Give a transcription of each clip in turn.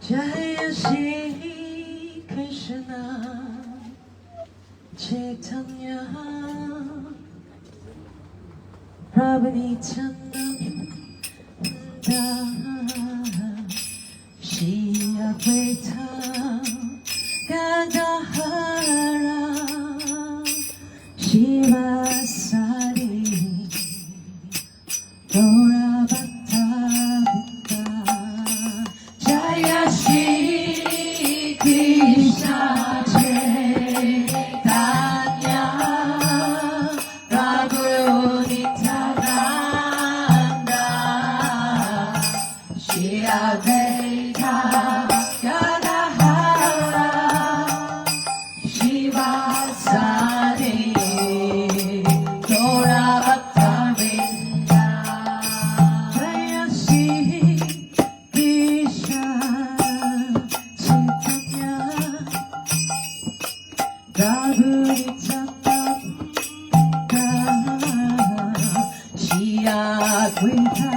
Jaya Shri Krishna Chaitanya Prabhu Nityananda Shri Advaita Gadadhara Shivasari Gaurabhakta Jaya Shri Krishna Chaitanya Prabhu Nityananda Shri Advaita Gadadhara Shivasari Gaurabhakta Advaita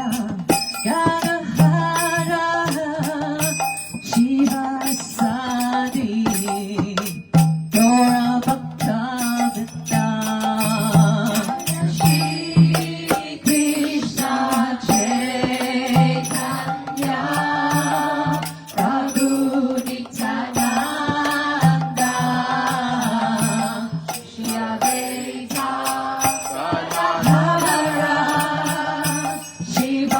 Ganahara Shiva Sadi Dora Bhakta Vitta Shri Krishna Chaitanya Prabhu Nityananda Shri Advaita Ganahara Shiva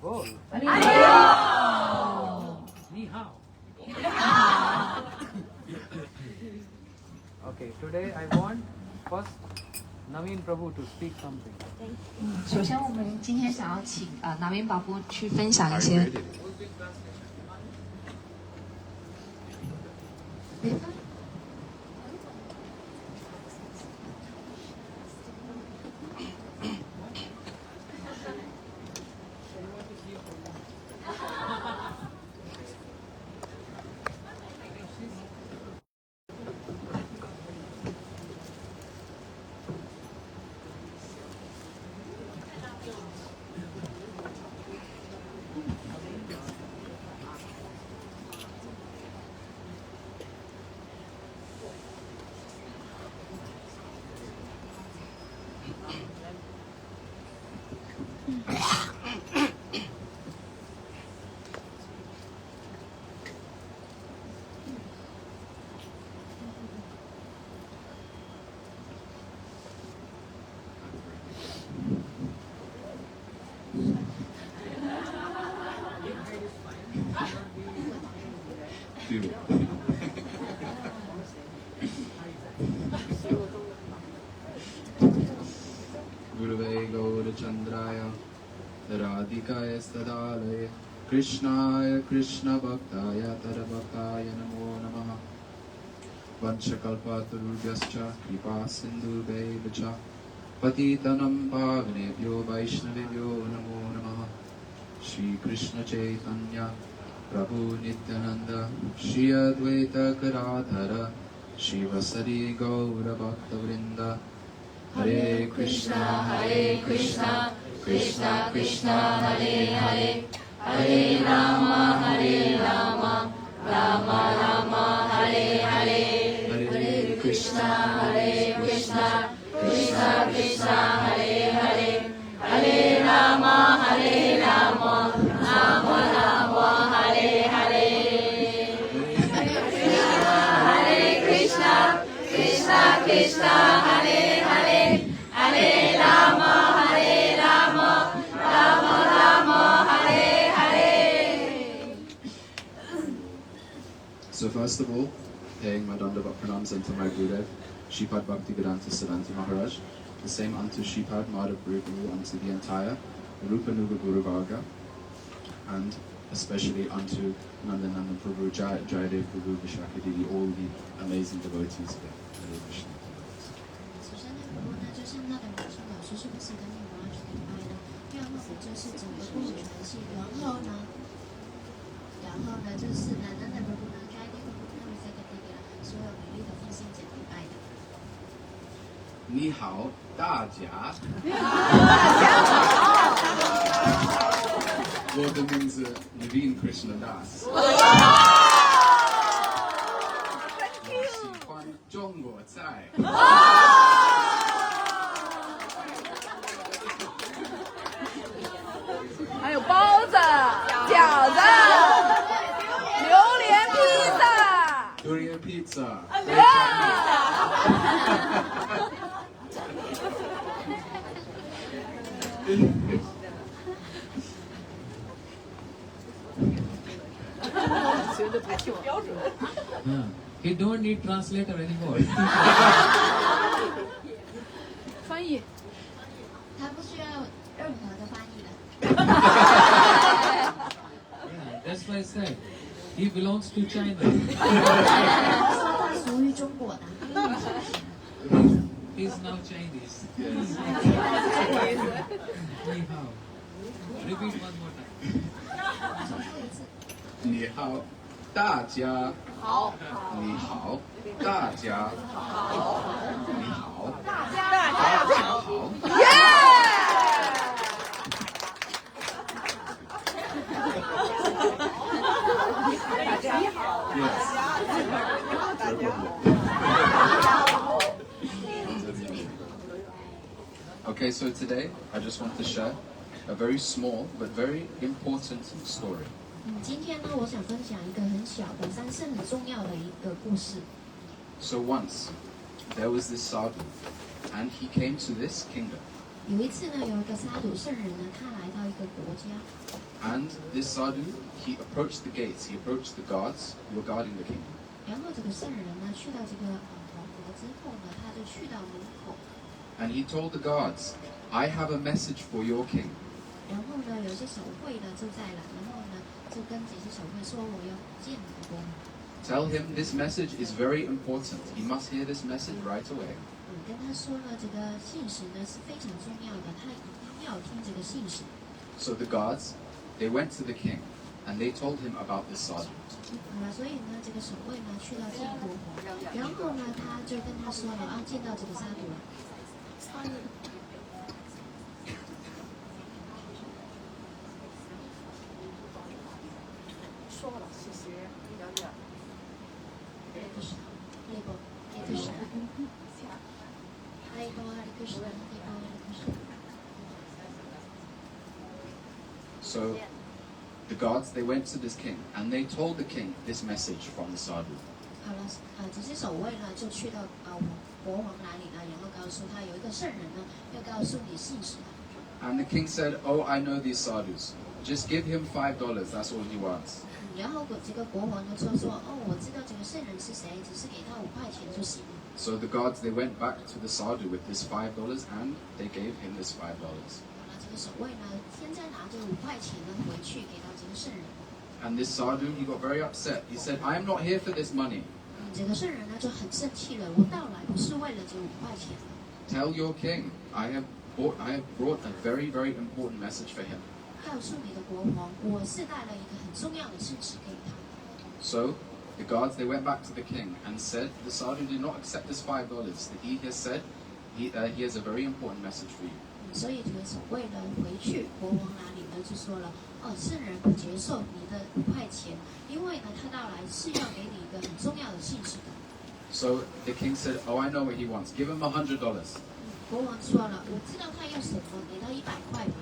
goal. Ni hao. Okay, today I want first Naveen Prabhu to speak something. 首先，我们今天想要请南云宝布去分享一些。Gurave Gaurachandraya Radhikaya Stadalaya Krishnaya Krishna Bhaktaya Tarabhaktaya Namo Namaha Vanchakalpatarubhyascha Kripa Sindhubhaivacha Patitanam Pavanebhyo Vaishnavibhyo Namo Namaha Shri Krishna Chaitanya Prabhu Nityananda Shri Advaita Gadadhara Shri Vasari Gaura Bhakta Vrinda Hare Krishna, Krishna Krishna, Hare Hare, Hare Rama, Rama Rama, Hare Hare, Hare Krishna, Krishna Krishna, Hare Hare, Hare Rama, Rama Rama, Hare Hare, Hare Krishna, Krishna Hare Hare, Hare Rama, Rama Rama, Hare Hare. So first of all, paying my Dandavat pranams unto my Gurudev, Shripad Bhaktivedanta Siddhanta Maharaj, the same unto Shripad Madhav Guru unto the entire Rupa Nuga Guru Varga, and especially unto Nandanandan Prabhu, Jayadev Prabhu, Vishakadili, all the amazing devotees there. Hare Krishna. 首先，那个呢，就像那两位老师是不是跟你们去明白的？第二个就是整个过程是，然后呢，就是呢，那个呢，该那个那么这个那个所有美丽的奉献者明白的。你好，大家。我的名字 Naveen Krishna Das。我喜欢中国菜。还有包子、饺子、榴莲披萨、Durian pizza。He don't need translator anymore. 翻译。他不需要任何的翻译了。Yeah, that's why I said he belongs to China. 说他属于中国的。He's now Chinese. Yes. Ni hao. Repeat one more time. 你好，大家。好。你好，大家。好。你好，大家好。Okay, so today I just want to share a very small but very important story. 今天呢，我想分享一个很小的，但是很重要的一个故事。So once there was this sadhu, and he came to this kingdom. 有一次呢，有一个沙土圣人呢，他来到一个国家， And this sadhu, he approached the gates, he approached the guards who were guarding the king. 然后这个圣人呢，去到这个王国之后呢，他就去到门口， And he told the guards, I have a message for your king. 然后呢，有些守卫呢就在了，然后呢就跟这些守卫说，我要见你的国王。 Tell him this message is very important. He must hear this message right away. 跟他说呢，这个信使呢是非常重要的，他一定要听这个信使。 So the guards, they went to the king and they told him about this sadhu. 所以呢，这个守卫呢去到见国王，然后呢他就跟他说了，见到这个沙土了。 说了，谢谢，一点点。So the guards, they went to this king and they told the king this message from the sadhu. 好了，这些守卫呢就去到国王那里呢，然后告诉他有一个圣人呢要告诉你信使。 And the king said, oh, I know these sadhus. Just give him $5, that's all he wants. 然后这个国王呢就说，哦，我知道这个圣人是谁，只是给他5块钱就行了。 So the guards, they went back to the sadhu with this $5 and they gave him this $5. 好了，这个守卫呢现在拿这5块钱呢回去给到这个圣人。 And this sadhu, he got very upset. He said, I am not here for this money. 这个圣人呢就很生气了，我到来不是为了这5块钱。 Tell your king, I have brought a very, very important message for him. 告诉你的国王，我是带了一个很重要的信息给他。 So the guards, they went back to the king and said, the sadhu did not accept this $5. That he has said, he has a very important message for you. 所以这个守卫呢回去国王那里呢就说了，哦，圣人不接受你的5块钱，因为呢他到来是要给你一个很重要的信息的。 So the king said, oh, I know what he wants. Give him $100. 国王说了，我知道他要什么，给他100块吧。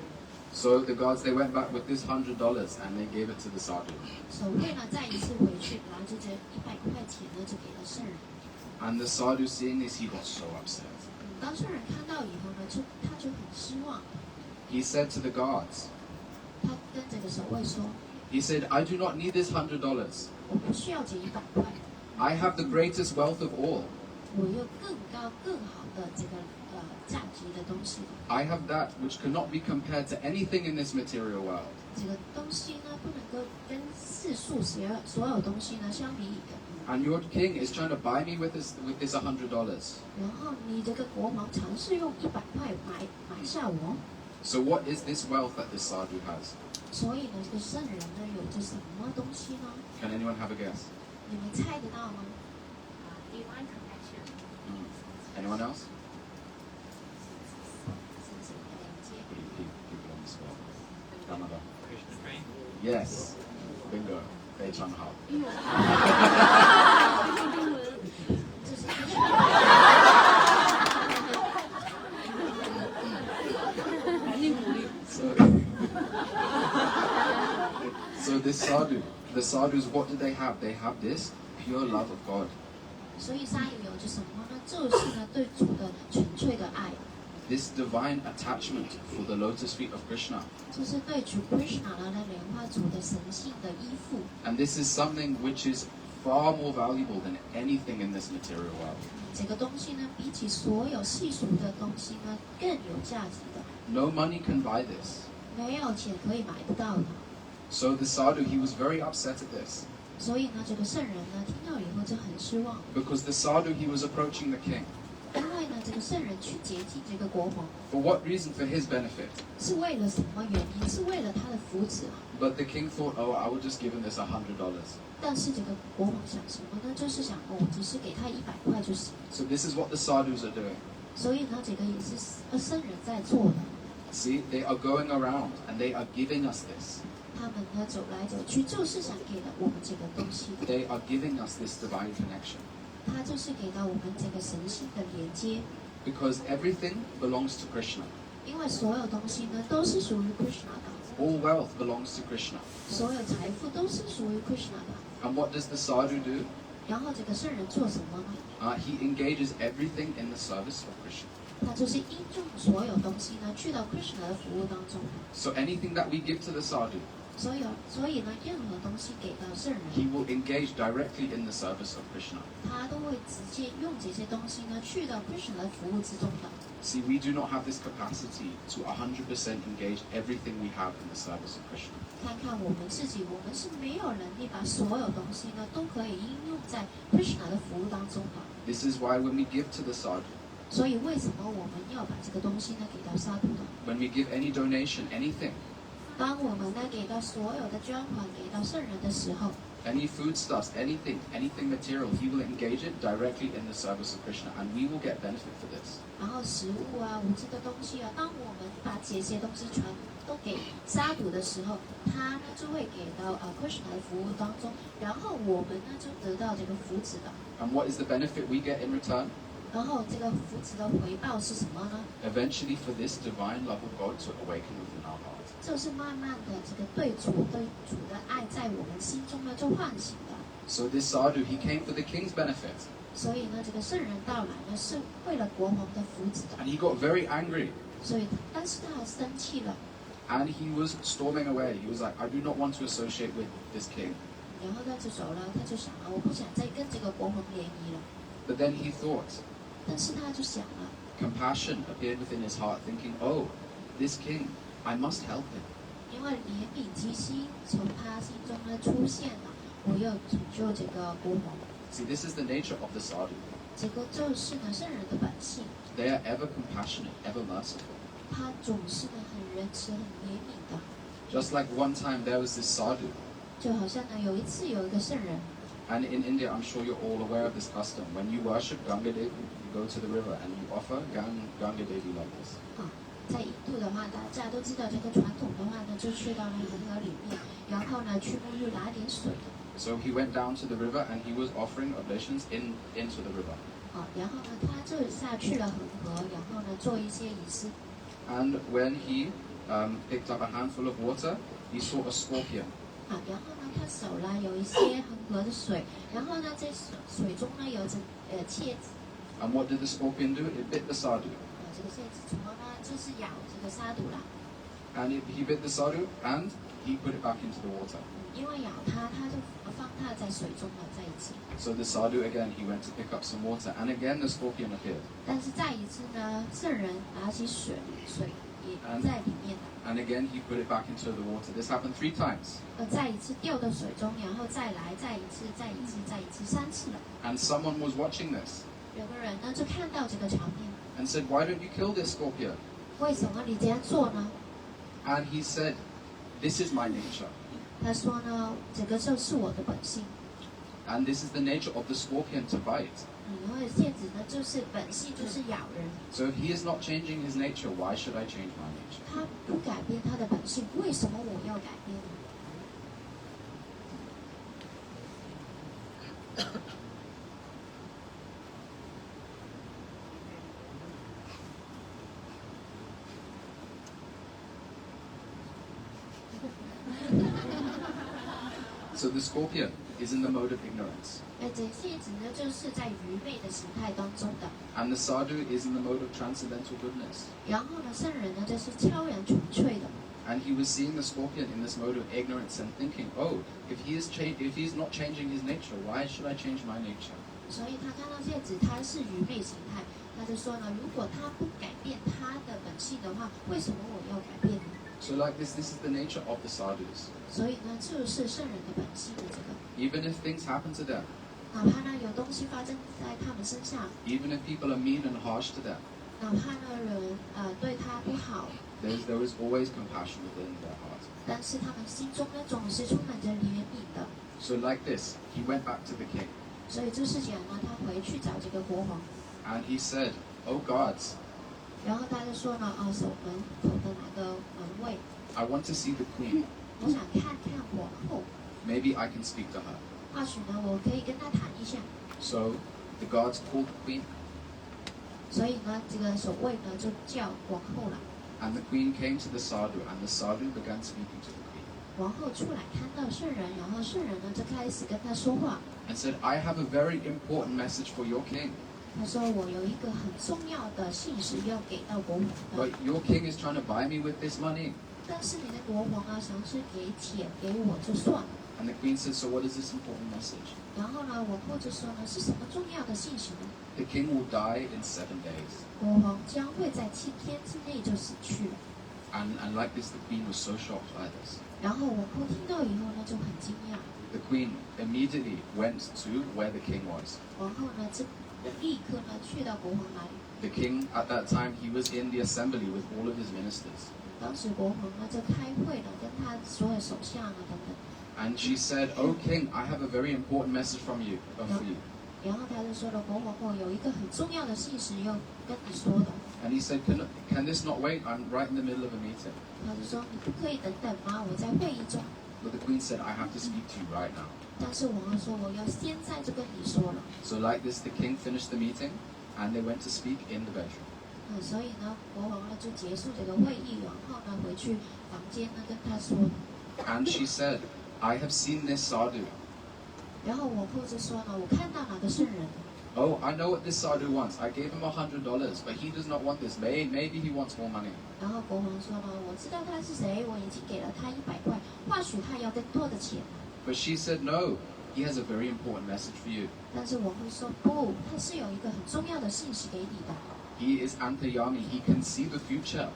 So the guards, they went back with this $100 and they gave it to the sadhu. 守卫呢再一次回去，拿着这100块钱呢就给了圣人。 And the sadhu, seeing this, he got so upset. 当圣人看到以后呢，他就很失望。 He said to the guards, 他跟这个守卫说， he said, I do not need this $100. 我不需要这100块， I have the greatest wealth of all. 我有更高更好的这个价值的东西。 I have that which cannot be compared to anything in this material world. 这个东西呢，不能够跟世俗所有东西呢相比的。 And your king is trying to buy me with this $100. 然后你这个国王尝试用100块买下我， So what is this wealth that this sadhu has? 所以呢，这个圣人呢有着什么东西呢？ Can anyone have a guess? 你们猜得到吗？ divine connection. Anyone else? 是什么连接？ People on the spot. Canada. Krishna train. Yes. Bingo. 非常好。这是 So this sadhu, the sadhus, what do they have? They have this pure love of God. 所以沙友有着什么呢？就是呢对主的纯粹的爱， This divine attachment for the lotus feet of Krishna. 就是对主 Krishna 呢莲花主的神性的依附。 And this is something which is far more valuable than anything in this material world. 这个东西呢，比起所有世俗的东西呢，更有价值的。 No money can buy this. 没有钱可以买得到的。 So the sadhu, he was very upset at this. 所以呢，这个圣人呢，听到以后就很失望， Because the sadhu, he was approaching the king. 因为呢，这个圣人去接济这个国王， For what reason? For his benefit. 是为了什么原因？是为了他的福祉。 But the king thought, oh, I will just give him this $100. 但是这个国王想什么呢？就是想，哦，我只是给他100块就行。 So this is what the sadhus are doing. 所以呢，这个也是圣人在做的。 See, they are going around and they are giving us this. 他们呢走来走去，就是想给了我们这个东西。 They are giving us this divine connection. 他就是给到我们这个神性的连接， Because everything belongs to Krishna. 因为所有东西呢都是属于 Krishna 的， All wealth belongs to Krishna. 所有财富都是属于 Krishna 的。 And what does the sadhu do? 然后这个圣人做什么呢？ He engages everything in the service of Krishna. 他就是应用所有东西呢，去到 Krishna 的服务当中。So anything that we give to the sadhu, 所以呢，任何东西给到圣人， he will engage directly in the service of Krishna. 他都会直接用这些东西呢，去到 Krishna 的服务之中的。See, we do not have this capacity to 100% engage everything we have in the service of Krishna. 看看我们自己，我们是没有能力把所有东西呢都可以应用在 Krishna 的服务当中的。 This is why when we give to the sadhu, 所以为什么我们要把这个东西呢给到沙土呢？ when we give any donation, anything, 当我们呢给到所有的捐款给到圣人的时候， any foodstuffs, anything material, he will engage it directly in the service of Krishna, and we will get benefit for this. 然后食物啊、物质的东西啊，当我们把这些东西全都给沙土的时候，他呢就会给到Krishna 的服务当中，然后我们呢就得到这个福祉的。 And what is the benefit we get in return? 然后这个福祉的回报是什么呢？ Eventually, for this divine love of God to awaken within our heart. 就是慢慢的这个对主的爱在我们心中呢就唤醒了。 So this sadhu, he came for the king's benefit, 所以呢，这个圣人到来呢是为了国王的福祉的。 and he got very angry, 所以，但是他生气了， and he was storming away. He was like, I do not want to associate with this king. 然后他就走了，他就想了，我不想再跟这个国王联谊了。 But then he thought, 但是他就想了， compassion appeared within his heart, thinking, oh, this king, I must help him. 因为怜悯之心从他心中呢出现了，我要拯救这个国王。 See, this is the nature of the sadhu. 这个就是呢圣人的本性， They are ever compassionate, ever merciful. 他总是呢很仁慈、很怜悯的。 Just like one time there was this sadhu, 就好像呢有一次有一个圣人， and in India, I'm sure you're all aware of this custom. When you worship Ganga Devi, you go to the river and you offer Ganga Devi like this. 在印度的话，大家都知道这个传统的话呢，就去到那恒河里面，然后呢去沐浴拿点水。 So he went down to the river and he was offering oblations into the river. 然后呢他就下去了恒河，然后呢做一些仪式。 And when he picked up a handful of water, he saw a scorpion. 然后呢他手呢有一些恒河的水，然后呢在水中呢有着蝎子。 And what did the scorpion do? It bit the sadhu. 这个蝎子虫呢就是咬这个沙土啦， And he bit the sadhu and he put it back into the water. 因为咬它，它就放它在水中了，再一次。 So the sadhu again, he went to pick up some water, and again the scorpion appeared. 但是再一次呢，圣人拿起水也在里面的。 And again he put it back into the water. This happened 3 times. 再一次掉到水中，然后再来，再一次，3次了。 And someone was watching this 有个人呢就看到这个场面， and said, why don't you kill this scorpion? 为什么你这样做呢？ And he said, this is my nature. 他说呢，这个就是我的本性。 And this is the nature of the scorpion to bite. 因为蝎子呢就是本性就是咬人， So if he is not changing his nature, why should I change my nature? 他不改变他的本性，为什么我要改变呢？ So the scorpion is in the mode of ignorance. 这蝎子呢就是在愚昧的形态当中的， And the sadhu is in the mode of transcendental goodness. 然后呢圣人呢就是超然纯粹的。 And he was seeing the scorpion in this mode of ignorance and thinking, oh, if he's not changing his nature, why should I change my nature? 所以他看到蝎子，它是愚昧形态，他就说呢，如果他不改变他的本性的话，为什么我要改变呢？ So like this is the nature of the sadhus. 所以呢，就是圣人的本性的这个， Even if things happen to them, 哪怕呢有东西发生在他们身上， even if people are mean and harsh to them, 哪怕呢人对他不好， there is always compassion within their heart. 但是他们心中呢总是充满着怜悯的。 So like this, he went back to the king 所以就是讲呢，他回去找这个国王， and he said, oh gods, 然后他就说呢，守门口的哪个门卫， I want to see the queen. 我想看看皇后， Maybe I can speak to her. 或许呢我可以跟他谈一下。 So the guards called the queen 所以呢，这个守卫呢就叫皇后了。 and the queen came to the sadhu and the sadhu began speaking to the queen 皇后出来看到圣人，然后圣人呢就开始跟他说话。 and said, I have a very important message for your king. 他说我有一个很重要的信息要给到国王的， But your king is trying to buy me with this money. 但是你的国王啊，想是给钱给我就算了。 And the queen said, so what is this important message? 然后呢，王后就说呢，是什么重要的信息呢？ The king will die in 7 days. 国王将会在7天之内就死去了。 And like this, the queen was so shocked by this. 然后王后听到以后呢，就很惊讶。 The queen immediately went to where the king was. 王后呢，立刻呢去到国王那里。 The king, at that time, he was in the assembly with all of his ministers. 当时国王呢就开会了，跟他所有首相啊等等。 And she said, "Oh king, I have a very important message for you. 然后他就说了，国王后有一个很重要的信息要跟你说的。 And he said, can this not wait? I'm right in the middle of a meeting. 他就说，你不可以等等吗？我在会议中。 But the queen said, I have to speak to you right now. 但是王后说，我要现在就跟你说了。 So like this, the king finished the meeting, and they went to speak in the bedroom. 所以呢，国王呢就结束这个会议，然后呢回去房间呢跟他说。 And she said, I have seen this sadhu. 然后王后就说呢，我看到哪个圣人。 Oh, I know what this sadhu wants. I gave him $100, but he does not want this. Maybe he wants more money. 然后国王说呢，我知道他是谁，我已经给了他100块，或许他要更多的钱。 But she said, no, he has a very important message for you. 但是王后说不，他是有一个很重要的信息给你的。 He is Antayami. He can see the future.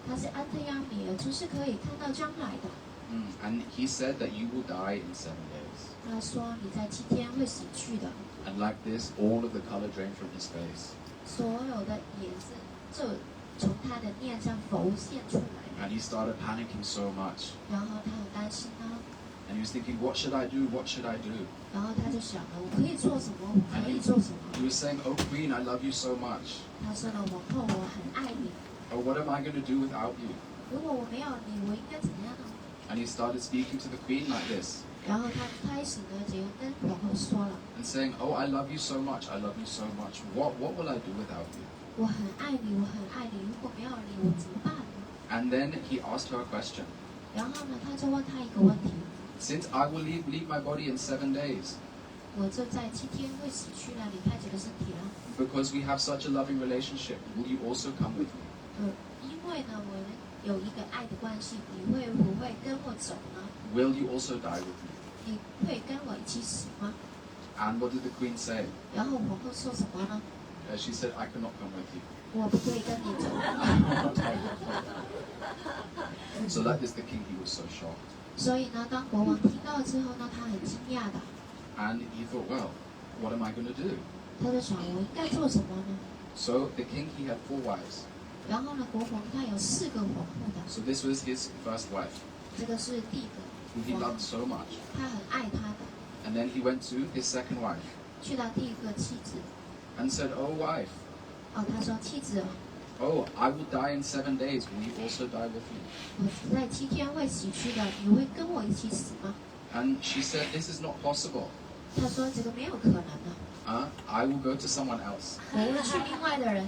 他是安特亚米尔，就是可以看到将来的。 And he said that you will die in 7 days. 他说你在7天会死去的。 And like this, all of the color drained from his face. 所有的颜色就从他的面上浮现出来。 And he started panicking so much. 然后他很担心啊。 And he was thinking, what should I do? What should I do? 然后他就想了，我可以做什么？我可以做什么？ He was saying, oh queen, I love you so much. 他说了，王后，我很爱你。 Oh, what am I going to do without you? 如果我没有你，我应该怎样呢？ And he started speaking to the queen like this. 然后他开始呢，就跟王后说了， And saying, oh, I love you so much. I love you so much. What will I do without you? 我很爱你，我很爱你。如果没有你，我怎么办呢？ And then he asked her a question. 然后呢，他就问他一个问题。 Since I will leave my body in 7 days, 我就在7天会死去了，离开这个身体了。 because we have such a loving relationship, will you also come with me? 因为呢，我们有一个爱的关系，你会不会跟我走呢？ Will you also die with me? 你会跟我一起死吗？ And what did the queen say? 然后王后说什么呢？ She said, I cannot come with you. 我不会跟你走。 So like this, the king, he was so shocked. 所以呢，当国王听到之后呢，他很惊讶的， And he thought, well, what am I going to do? 他就想我应该做什么呢？ So the king, he had 4 wives. 然后呢，国王他有4个皇后的， So this was his first wife, 这个是第一 who he 个王 loved，so much. 他很爱她的。 And then he went to his second wife 去到第2个妻子， and said, oh wife, 哦，他说妻子， oh, I will die in 7 days. Will you also die with me? 我在7天会死去的，你会跟我一起死吗？ And she said, this is not possible. 他说这个没有可能的， I will go to someone else. 我会去另外的人。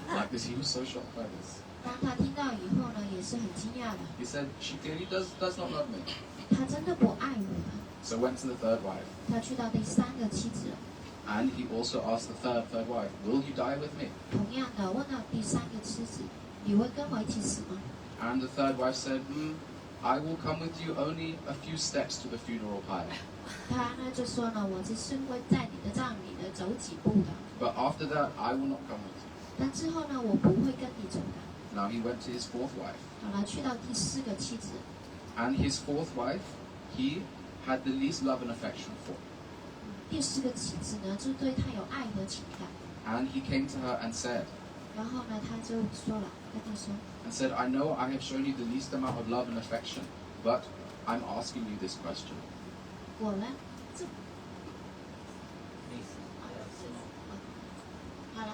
Like this, he was so shocked by this. 当他听到以后呢，也是很惊讶的， He said, she clearly does not love me. 他真的不爱我了。 So went to the third wife. 他去到第3个妻子， And he also asked the third wife, will you die with me? 同样的问到第3个妻子，你会跟我一起死吗？ And the third wife said, I will come with you only a few steps to the funeral pyre. 他呢就说呢，我只是会在你的葬礼呢走几步的， But after that, I will not come with you. 但之后呢，我不会跟你走的。 Now he went to his 4th wife. 好了，去到第4个妻子， And his 4th wife, he had the least love and affection for. 第4个妻子呢，就对他有爱和情感。 And he came to her and said, 然后呢，他就说了，跟他说， and said, I know I have shown you the least amount of love and affection, but I'm asking you this question. 我呢，好了，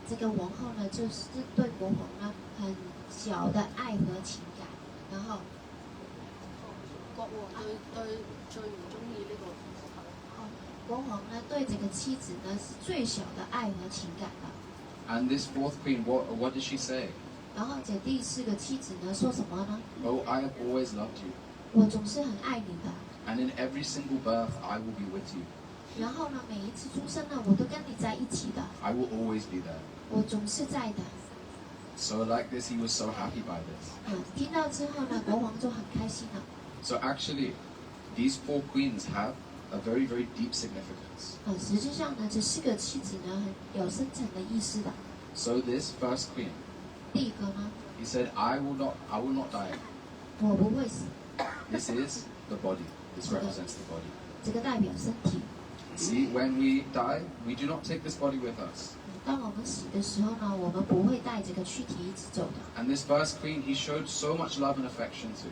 这个王后呢，就是对国王呢很小的爱和情感，然后國王對最唔中意呢個国王呢对这个妻子呢是最小的爱和情感的。 And this 4th queen, what did she say? 然后这第4个妻子呢说什么呢？ Oh, I have always loved you. 我总是很爱你的， And in every single birth, I will be with you. 然后呢，每一次出生呢，我都跟你在一起的， I will always be there. 我总是在的。 So like this, he was so happy by this. 听到之后呢，国王就很开心了。 So actually, these 4 queens have a very, very deep significance. 实际上呢，这4个妻子呢，很有深层的意思的。 So this first queen, 第一个呢， he said, I will not die. 我不会死， This is the body. This represents the body. 这个代表身体。 See, when we die, we do not take this body with us. 当我们死的时候呢，我们不会带这个躯体一直走的。 And this first queen, he showed so much love and affection to.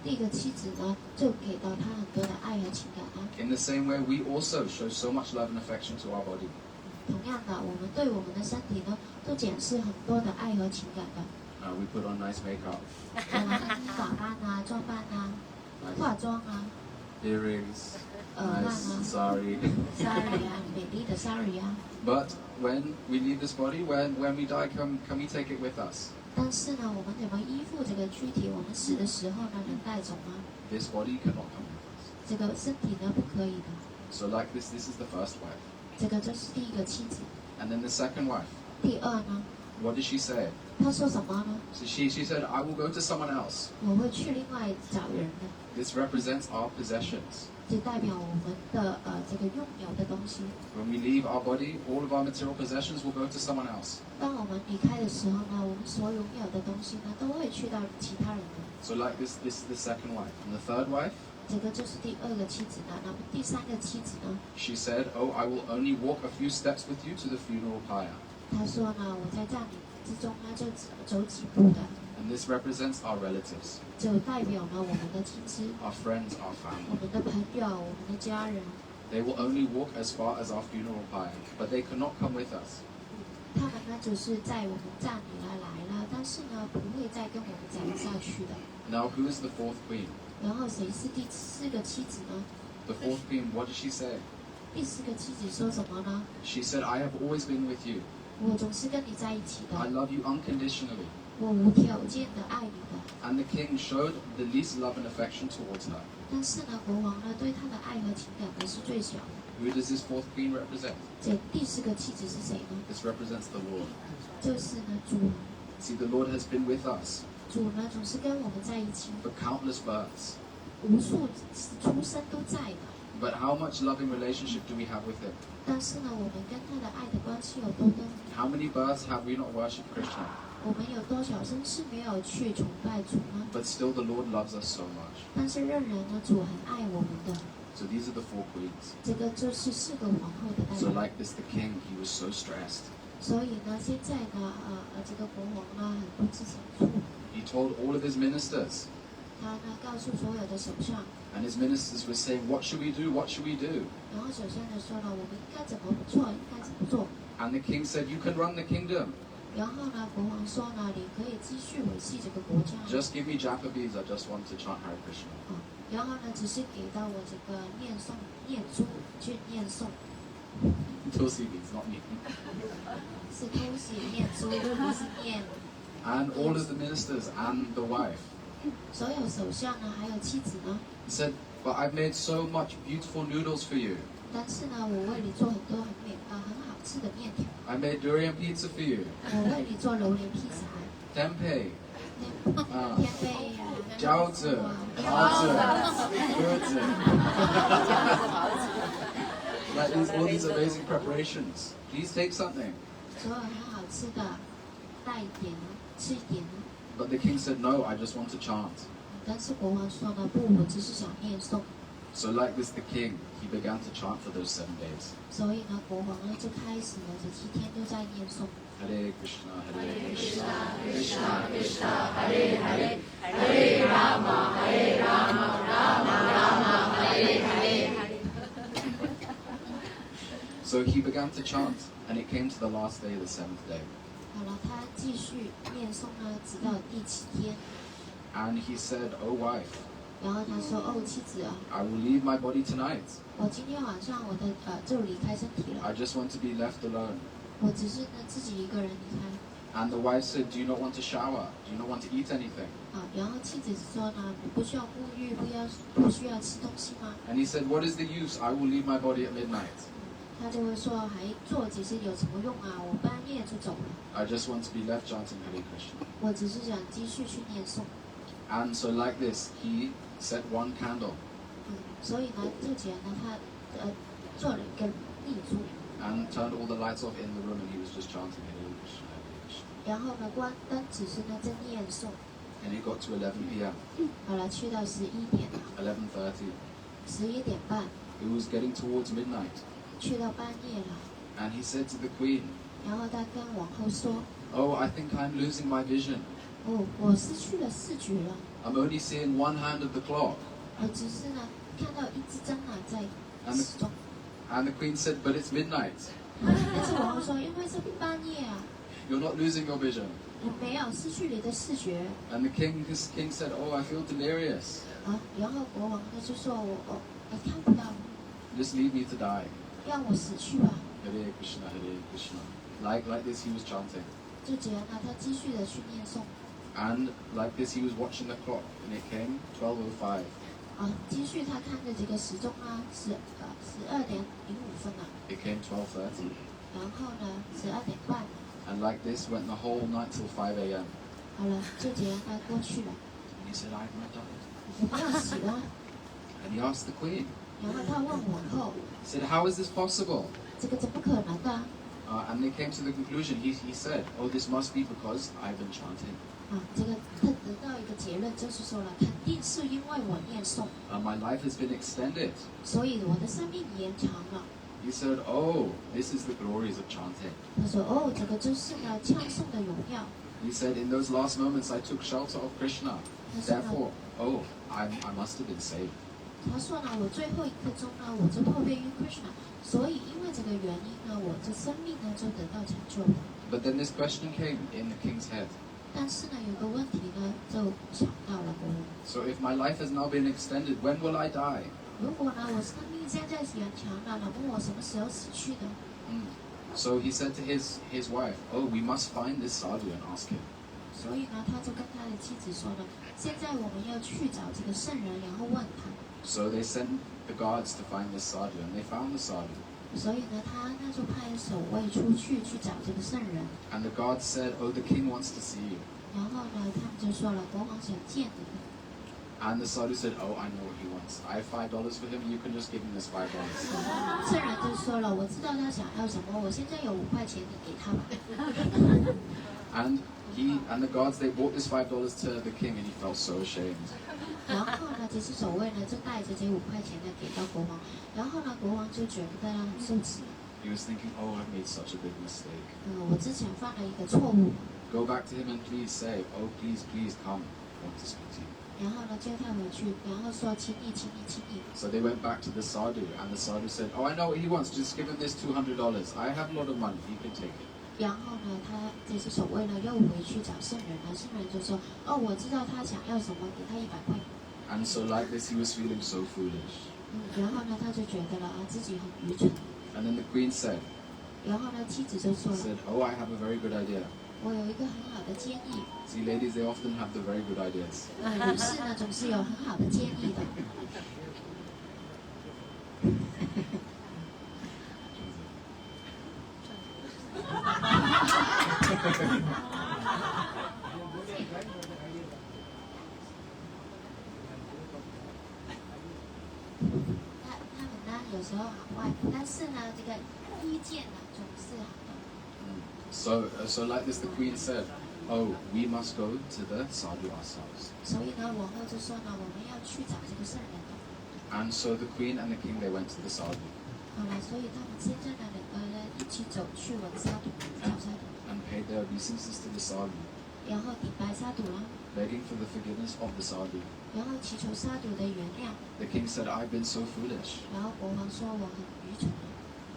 第一个妻子呢，就给到他很多的爱和情感啊。 In the same way, we also show so much love and affection to our body. 同样的，我们对我们的身体呢，都展示很多的爱和情感的。We put on nice makeup, 打扮啊，装扮啊，化妆啊， earrings, 耳环 nice 啊 sari. ，sari 啊，美丽的 sari 啊。 But when we leave this body, when we die, can we take it with us? 但是呢，我们怎么依附这个躯体？我们死的时候呢，能带走吗？ This body cannot come with us. 这个身体呢，不可以的。 So like this is the first wife. 这个就是第一个妻子。 And then the second wife, 第二呢， what did she say? 她说什么呢？ So she said, I will go to someone else. 我会去另外找人的。 This represents our possessions. 这代表我们的这个拥有的东西。 When we leave our body, all of our material possessions will go to someone else. 当我们离开的时候呢，我们所拥有的东西呢，都会去到其他人的。 So like this is the second wife. And the third wife, 这个就是第二个妻子呢。那么第三个妻子呢？ she said, oh, I will only walk a few steps with you to the funeral pyre. 她说呢，我在葬礼之中呢，就只走几步的， And this represents our relatives, 就代表呢我们的亲戚、 our friends, our 我 family. 们的朋友、我们的家人。 They will only walk as far as our funeral pyre, but they cannot come with us. 他们呢，就是在我们葬礼来了，但是呢，不会再跟我们走下去的。 Now, who is the 4th queen? 然后谁是第4个妻子呢？ The 4th queen, what did she say? 第4个妻子说什么呢？ She said, I have always been with you. 我总是跟你在一起 I 的， love you unconditionally. 我无条件的爱你的。 And the king showed the least love and affection towards her. 但是呢，国王呢，对他的爱和情感呢是最小的。 Who does this 4th queen represent? 这第4个妻子是谁呢？ This represents the Lord. 就是呢主。 See, the Lord has been with us 主呢总是跟我们在一起， for countless births. 无数出生都在的。 But how much loving relationship do we have with him? 但是呢，我们跟他的爱的关系有多多？ How many births have we not worshipped Krishna? 我们有多少生是没有去崇拜主呢？ But still the Lord loves us so much. 但是仍然呢，主很爱我们的。 So these are the 4 queens. 这个就是4个皇后的代 So 表。 like this, the king, he was so stressed. 所以呢，现在呢，这个国王呢很不知所措。 He told all of his ministers, 他呢告诉所有的首相， and his ministers were saying, what should we do? What should we do? 然后首相呢说了，我们应该怎么做，应该怎么做。 And the king said, you can run the kingdom. 然后呢，国王说呢，你可以继续维系这个国家。 Just give me japa beads. I just want to chant Hare Krishna. 然后呢，只是给到我这个念珠去念诵， Tulsi beads, not me. 是偷写念珠，不是念。 And all of the ministers and the wife 所有首相呢，还有妻子呢， said, but I've made so much beautiful noodles for you. 但是呢，我为你做很多很好吃的面条， I made durian pizza for you. 我为你做榴莲披萨， Tempeh, 天贝啊，饺子, like all these amazing preparations. Please take something. 所有很好吃的，带一点呢，吃一点呢。 But the king said, no, I just want to chant. 但是国王说呢，不，我只是想念诵。 So like this, the king, he began to chant for those 7 days. 所以呢，国王呢就开始呢，这7天都在念诵。 Hare Krishna, Hare Krishna, Krishna Krishna Hare Hare Hare Rama Hare Rama Rama Rama Hare Hare. So he began to chant, and it came to the last day, the 7th day. 好了，他继续念诵呢，直到第7天。 And he said, oh wife, 然后他说：“哦，妻子啊， I will leave my body tonight. 我今天晚上我的就离开身体了， I just want to be left alone. 我只是呢自己一个人离开。And the wife said, "Do you not want to shower? Do you not want to eat anything?" 然后妻子说呢，你不需要沐浴，不需要吃东西吗？ And he said, "What is the use? I will leave my body at midnight. 他就会说，还做这些有什么用啊？我半夜就走了， I just want to be left chanting Hare Krishna." 我只是想继续去念诵。 And so like this, he set one candle 所以呢，这节呢，他做了一个蜡烛， and turned all the lights off in the room, and he was just chanting Hare Krishna, Hare Krishna. 然后呢，关灯，只是呢在念诵。 And he got to 11 p.m., 好了，去到11点了， 11:30. 11点半， It was getting towards midnight. 去到半夜了。 And he said to the queen, 然后他跟王后说 "Oh, I think I'm losing my vision. 哦，我失去了视觉了， I'm only seeing one hand of the clock." 我只是呢看到一支针啊在时钟。 And the queen said, "But it's midnight. 但是王后说，因为是半夜啊， You're not losing your vision." 我没有失去你的视觉 And the king said, "Oh, I feel delirious. 啊。然后国王呢就说我看不到， Just leave me to die." 让我死去吧。 Hare Krishna, Hare Krishna. Like this, he was chanting. 就这样呢，他继续的去念诵 And like this, he was watching the clock, and it came 12:05. 啊，继续他看着这个时钟啊，12:05了， It came 12:30. 然后呢12点半， And like this went the whole night till 5 a.m. 好了，就这样他过去了， And he said, "I've not died." 我不要死了。 And he asked the queen. 然后他问王后， He said, "How is this possible?" 这个怎么可能的？ And they came to the conclusion. He said, "Oh, this must be because I've been chanting. 啊，这个他得到一个结论，就是说了，肯定是因为我念诵， My life has been extended." 所以我的生命延长了。 He said, "Oh, this is the glories of chanting." 他说，哦，这个就是呢唱诵的荣耀。 He said, "In those last moments, I took shelter of Krishna. Therefore, oh, I must have been saved." 他说呢，我最后一刻钟呢，我就破灭于 Krishna，所以因为这个原因呢，我这生命呢就得到成就了。 But then this question came in the king's head. 但是呢，有个问题呢，就想到了国王。 So if my life has now been extended, when will I die? 如果呢，我生命现在延长了，那么我什么时候死去呢？ So he said to his wife, "Oh, we must find this sadhu and ask him." 所以呢，他就跟他的妻子说呢，现在我们要去找这个圣人，然后问他。 So they sent the guards to find this sadhu, and they found the sadhu. 所以呢，他那就派守卫出去找这个圣人。 And the guards said, "Oh, the king wants to see you." 然后呢，他们就说了，国王想见你。 And the sadhu said, "Oh, I know what he wants. I have $5 for him. You can just give him this $5." 圣人就说了，我知道他想要什么，我现在有5块钱，你给他吧。 And the guards, they brought this $5 to the king, and he felt so ashamed. 然后呢，这些守卫呢就带着这5块钱呢给到国王，然后呢，国王就觉得很受气。 He was thinking, "Oh, I've made such a big mistake." 我之前犯了一个错误。 Go back to him and please say, "Oh, please, please come. I want to speak to you." 然后呢，叫他回去，然后说，请你，请你，请你。 So they went back to the sadhu, and the sadhu said, "Oh, I know what he wants. Just give him this $200. I have a lot of money. He can take it." 然后呢，他这些守卫呢又回去找圣人了，圣人就说，哦，我知道他想要什么，给他100块。 And so like this, he was feeling so foolish. 然后呢，他就觉得了啊，自己很愚蠢。 And then the queen said, 然后呢，妻子就说了， "Oh, I have a very good idea." 我有一个很好的建议。 See, ladies, they often have the very good ideas. 女士呢总是有很好的建议的。他们呢有时候好坏，但是呢这个意见呢总是好的。 So like this, the queen said, "Oh, we must go to the sadhu ourselves." 所以呢，王后就说呢，我们要去找这个圣人。 And so the queen and the king, they went to the sadhu 好了，所以他们现在呢2个人一起走去文沙土找沙土， and paid their obeisances to the sadhu, 然后顶拜沙土了， begging for the forgiveness of the sadhu. 然后祈求沙土的原谅。 The king said, "I've been so foolish." 然后国王说我很愚蠢。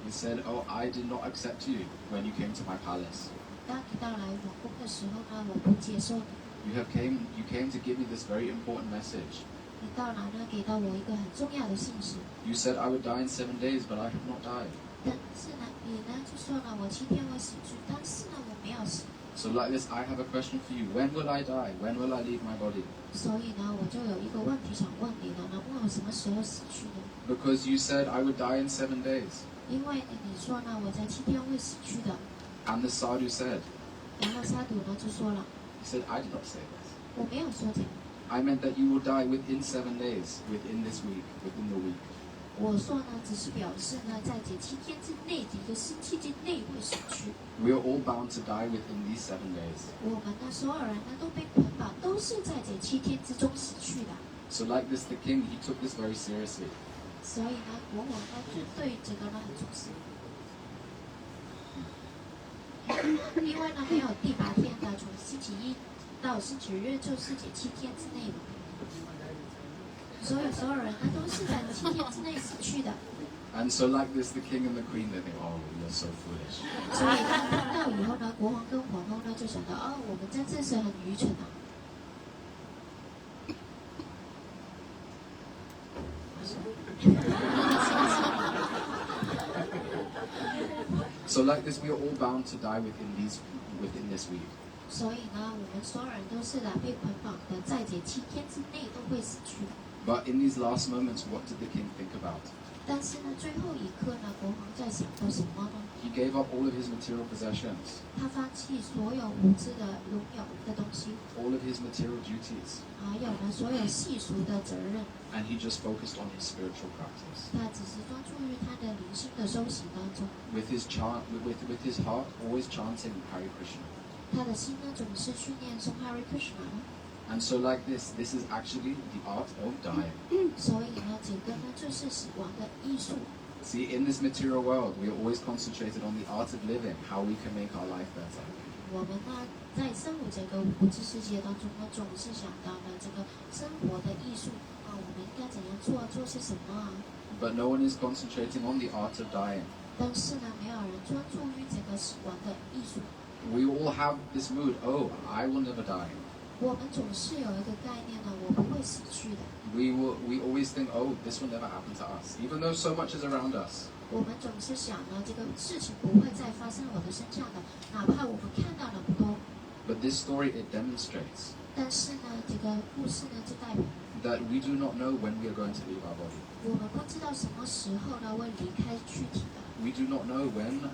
He said, "Oh, I did not accept you when you came to my palace. 当你到来王宫的时候呢，我不接受你。 You came to give me this very important message. 你到来呢，给到我一个很重要的信息。 You said I would die in 7 days, but I have not died." 但是呢，你呢就说了我7天会死去，但是呢我没有死。So like this, I have a question for you. When will I die? When will I leave my body? 所以呢，我就有一个问题想问你了，那么我什么时候死去呢？ Because you said I would die in 7 days. 因为你说呢，我在7天会死去的。 And the sadhu said, 然后沙赌呢就说了， he said, I did not say this. 我没有说这个， I meant that you will die within 7 days, within this week, within the week. 我说呢只是表示呢，在这7天之内的一个星期之内会死去。 We are all bound to die within these 7 days. 我们呢所有人呢都被捆绑，都是在这7天之中死去的。 So like this, the king, he took this very seriously. 所以呢，国王呢就对这个呢很重视。因为呢没有第8天的，从星期一到星期日就是这7天之内的。所有人呢都是在7天之内死去的。 And so like this, the king and the queen, they think, oh, you're so foolish. 所以呢，看到以后呢，国王跟皇后呢就想到，哦，我们真的是很愚蠢啊。So like this, we are all bound to die within this week. 所以呢，我们所有人都是被捆绑的，在这7天之内都会死去的。 But in these last moments, what did the king think about? 但是呢，最后一刻呢，国王在想到什么呢？ He gave up all of his material possessions, 他放弃所有物质的拥有的东西， all of his material duties, 还有呢所有世俗的责任， and he just focused on his spiritual practice. 他只是专注于他的灵性的修行当中。 With his his heart always chanting Hare Krishna. 他的心呢总是去念诵 Hare Krishna。 And so like this is actually the art of dying. 所以呢，这个呢就是死亡的艺术。 See, in this material world, we are always concentrated on the art of living, how we can make our life better. 我们呢在生活这个物质世界当中呢，总是想到呢这个生活的艺术啊，我们应该怎样做些什么啊？ But no one is concentrating on the art of dying. 但是呢，没有人专注于这个死亡的艺术。 We all have this mood, oh, I will never die. 我们总是有一个概念呢，我不会死去的。 We always think, oh, this will never happen to us, even though so much is around us. 我们总是想呢，这个事情不会再发生我的身上的，哪怕我们看到的不多。 But this story, it demonstrates 但是呢，这个故事呢，就代表 that we do not know when we are going to leave our body. 我们不知道什么时候呢会离开躯体的， We do not know when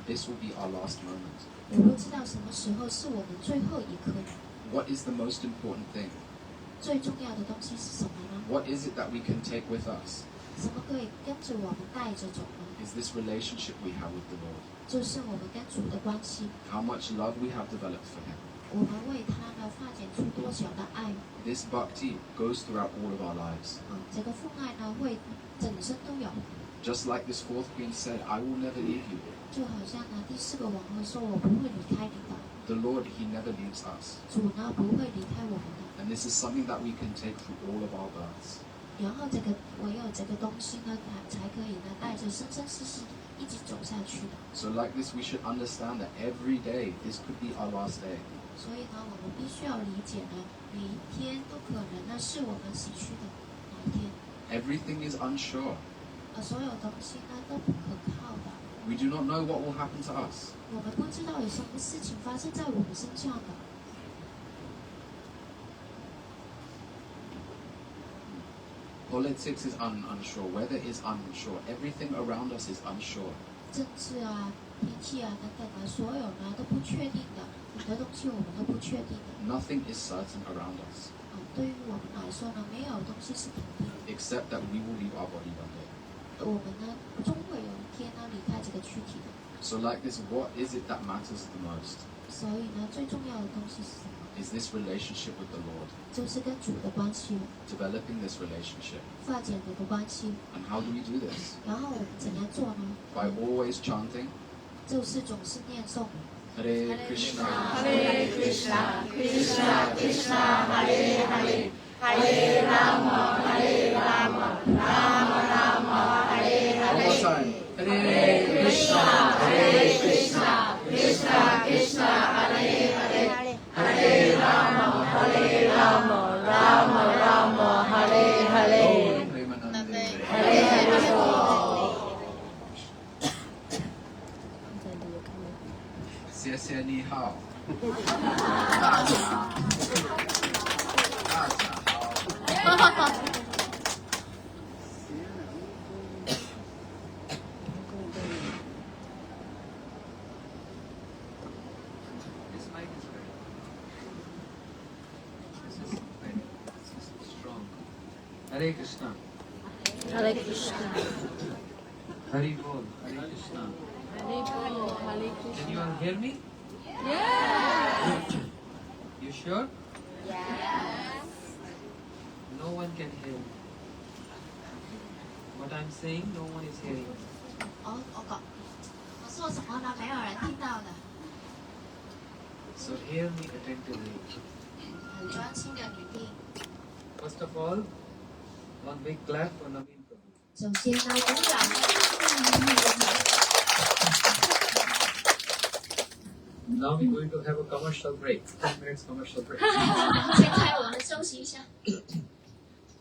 this will be our last moment. 也不知道什么时候是我们最后一刻。 What is the most important thing? 最重要的东西是什么呢？ What is it that we can take with us? 什么可以跟着我们带着走呢？ Is this relationship we have with the Lord? 就是我们跟主的关系， How much love we have developed for Him? 我们为他呢发展出多少的爱 This bhakti goes throughout all of our lives. 啊！这个父爱呢会整生都有， Just like this fourth queen said, I will never leave you. 就好像呢第4个王后说：“我不会离开你的。” The Lord, He never leaves us. 主呢不会离开我们的。 And this is something that we can take through all of our births. 然后唯有这个东西呢，才可以呢带着生生世世一直走下去的。 So like this, we should understand that every day, this could be our last day. 所以呢，我们必须要理解呢，每一天都可能呢是我们死去的哪一天。 Everything is unsure. 所有东西呢都不可靠的， We do not know what will happen to us. 我们不知道有什么事情发生在我们身上的。 Politics is unsure. Weather is unsure. Everything around us is unsure. 政治啊、天气啊等等啊，所有呢都不确定的，很多东西我们都不确定的。 Nothing is certain around us, 对于我们来说呢，没有东西是肯定的。 except that we will leave our body one day. 我们呢，终会有一天呢离开这个躯体的。 So like this, what is it that matters the most? 所以呢，最重要的东西是什么？ Is this relationship with the Lord, 就是跟主的关系， developing this relationship. 发展这个关系。 And how do we do this? 然后我们怎样做呢？ By always chanting 就是总是念诵。 Hare Krishna, Hare Krishna, Krishna Krishna, Hare Hare, Hare Rama, Hare Rama, Rama Rama, Hare One more Hare. time. Hare Krishna, Hare Krishna, Krishna Krishna, Hare Hare, Hare Rama, Hare Rama, Rama Rama, Hare Hare. Hare Hare. 谢谢你好。This mic is ready. This is ready. This is strong. Hare Krishna. Hare Krishna. Hari Bol. Hare Krishna. Hare Krishna. Can you all hear me? Yes. You sure? Yes. No one can hear me. What I'm saying, no one is hearing. 我说什么呢？没有人听到的， So hear me attentively. 很专心的聆听。 First of all, one big clap for Naveen Prabhu. 首先呢，鼓掌。 Now we're going to have a commercial break. 10 minutes commercial break. 现在我们休息一下。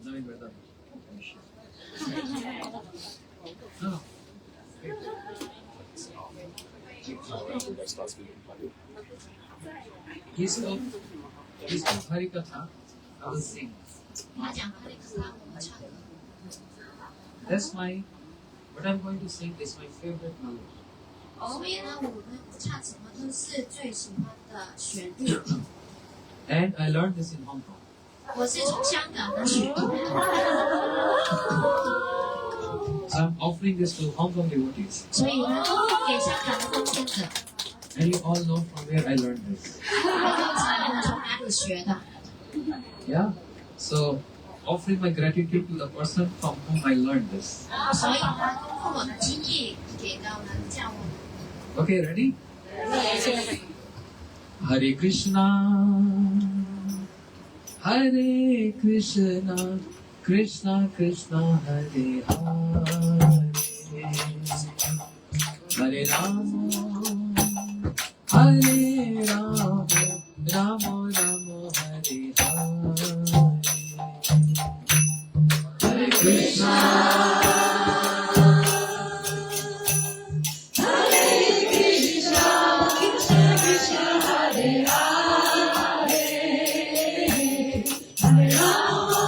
Naveen, madam. No. He's of Harikatha. I will sing. 他讲哈利克萨，我们唱歌。 That's what I'm going to sing is my favorite melody. 所以呢，我们唱什么都是最喜欢的旋律。 And I learned this in Hong Kong. 我是从香港的学的， So I'm offering this to Hong Kong devotees. 所以呢，给香港的奉献者， And you all know from where I learned this. 我都知道我从哪里学的。 Yeah? So, offering my gratitude to the person from whom I learned this. 所以呢，通过我的经历给到人教我。 Okay, ready? Hare Krishna, Hare Krishna, Krishna Krishna, Hare Hare, Hare Rama, Hare Rama, Rama Rama, Hare Hare, Hare Krishna. Hare Krishna, Krishna Krishna, Hare Hare, Hare Rama,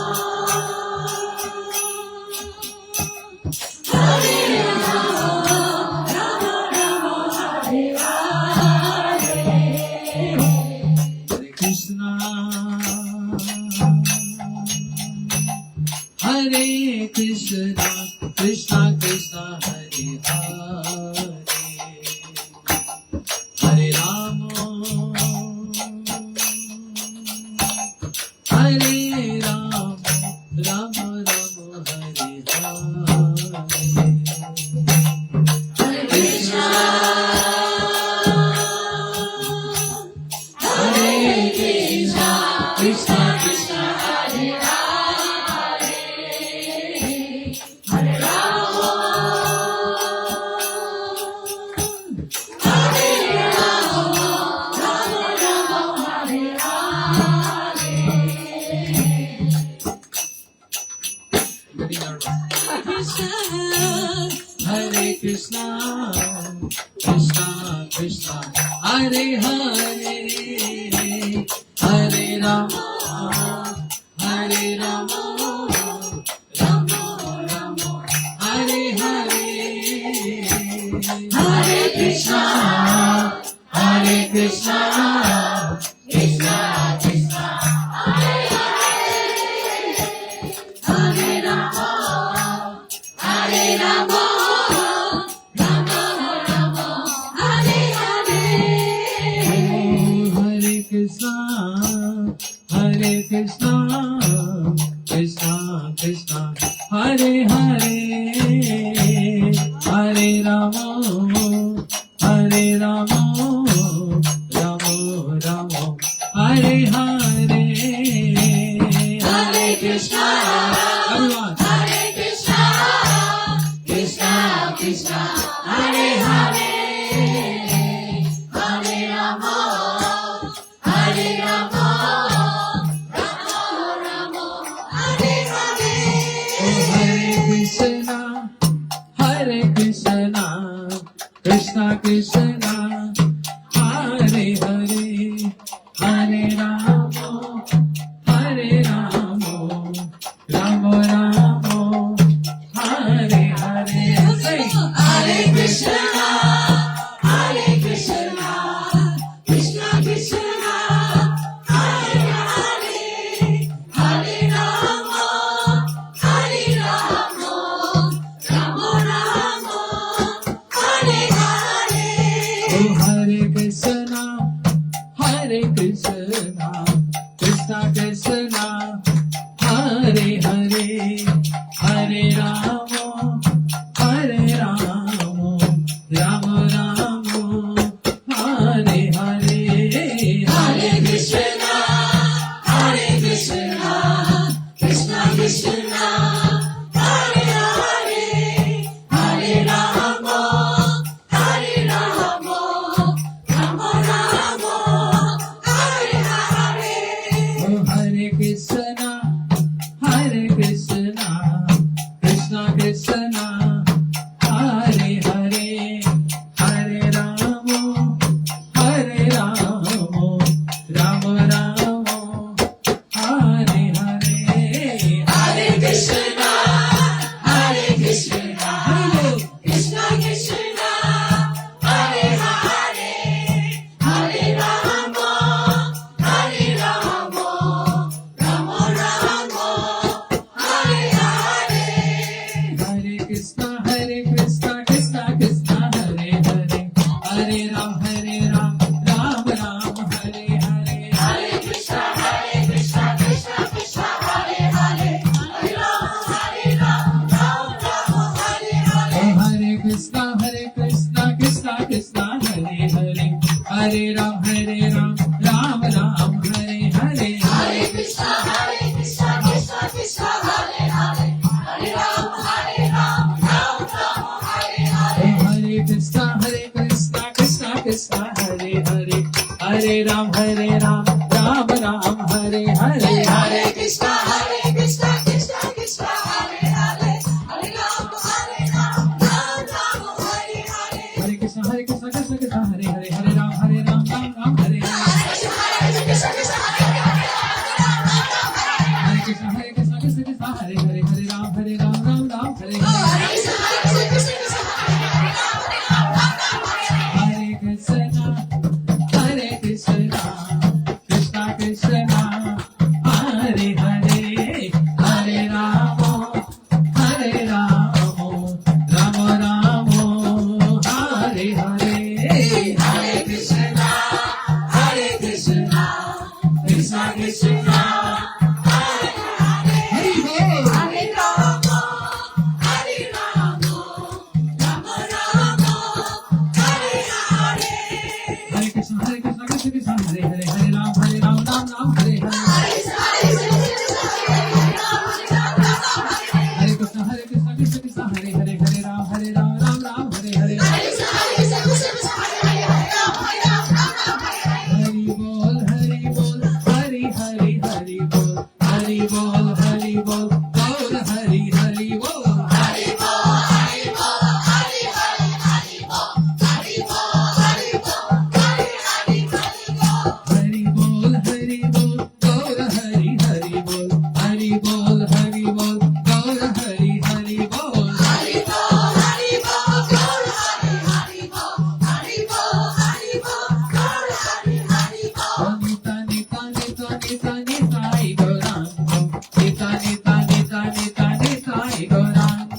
Hare Rama, Rama Rama, Hare Hare, Hare Krishna, Hare Krishna, Krishna Krishna, Hare Hare. Hare Krishna, Krishna Krishna, Hare Hare, Hare Rama, Hare Rama, Rama Rama, Hare Hare, Hare Krishna, Hare Krishna, Krishna Krishna, Hare Hare, Hare Rama, Hare Rama, Rama Rama, Hare Hare. Hare Krishna, Hare Krishna, Krishna Krishna, Hare Hare, Hare Rama, Hare Rama, Rama Rama, Hare Hare, Hare Krishna, everyone. Hare Krishna, Krishna Krishna, Hare Hare, Hare Rama, Hare Rama, Rama Rama, Hare Hare. Oh, Hare Krishna, Krishna Krishna, Rama Rama Hare Hare. Say Hare Krishna Hare Krishna Krishna Krishna Hare Hare Hare Rama Hare Rama Rama Rama Hare Hare. Oh Hare Krishna Hare Krishna Krishna Krishna Hare Hare Hare Rama Hare Rama Rama Rama Hare Hare. Hare Krishna Hare Krishna Krishna Krishna Hare Hare Hare Rama Hare Rama Rama Rama Hare Hare. Oh Hare Krishna Hare Krishna Krishna Krishna Hare Hare Hare Rama Hare Rama Rama Rama Hare Hare. Hare Krishna Hare Krishna Krishna Krishna Hare Hare Hare Rama Hare Rama Rama Rama Hare Hare. Hare Krishna Krishna Krishna Hare Hare Hare Ram Ram Ram Hare Hare. Hare Krishna Krishna Krishna Hare Hare Hare Ram Ram Ram Hare Hare. Oh Hare Krishna Krishna Krishna Hare Hare Hare Ram Ram Ram Hare Hare. Hare Krishna Krishna Krishna Hare Hare Hare Ram Ram Ram Hare Hare. Oh Hare Krishna Krishna Krishna Hare Hare Hare Ram Ram Ram Hare Hare. Hare Krishna Krishna Krishna Hare Hare Hare Ram Ram Ram Hare Hare. Hare Krishna Krishna Krishna Hare Hare Hare Ram Ram Hare Hare. Hare Krishna Krishna Krishna Hare Hare Hare Ram Ram Hare Hare. Hare Krishna Krishna Krishna Hare Hare Hare Rama Hare Rama Rama Rama Hare Hare. Hare Krishna Krishna Krishna Hare Hare Hare Rama Hare Rama Rama Rama Hare Hare. Hare Krishna Krishna Hare Hare Hare Ram Ram Hare Hare. Hare Krishna Krishna Hare Hare Hare Ram Ram Hare Hare. Hari Bol Hari Bol Hari Hari Hari Bol Hari Bol Hari Bol Bol Hari Hari Bol. Hari Bol Hari Bol Hari Hari Hari Bol Hari Bol Hari Bol Hari Hari Hari Bol. Hari Bol Hari Bol Bol Hari Hari Bol Hari Bol Hari Bol Bol Hari Hari Bol. Hari Bol Hari Bol Bol Hari Hari Bol Hari Bol Hari Bol Bol Hari Hari Bol. Nita Nita Nita Nita Nita Gauranga Nita Nita Nita Nita Nita Gauranga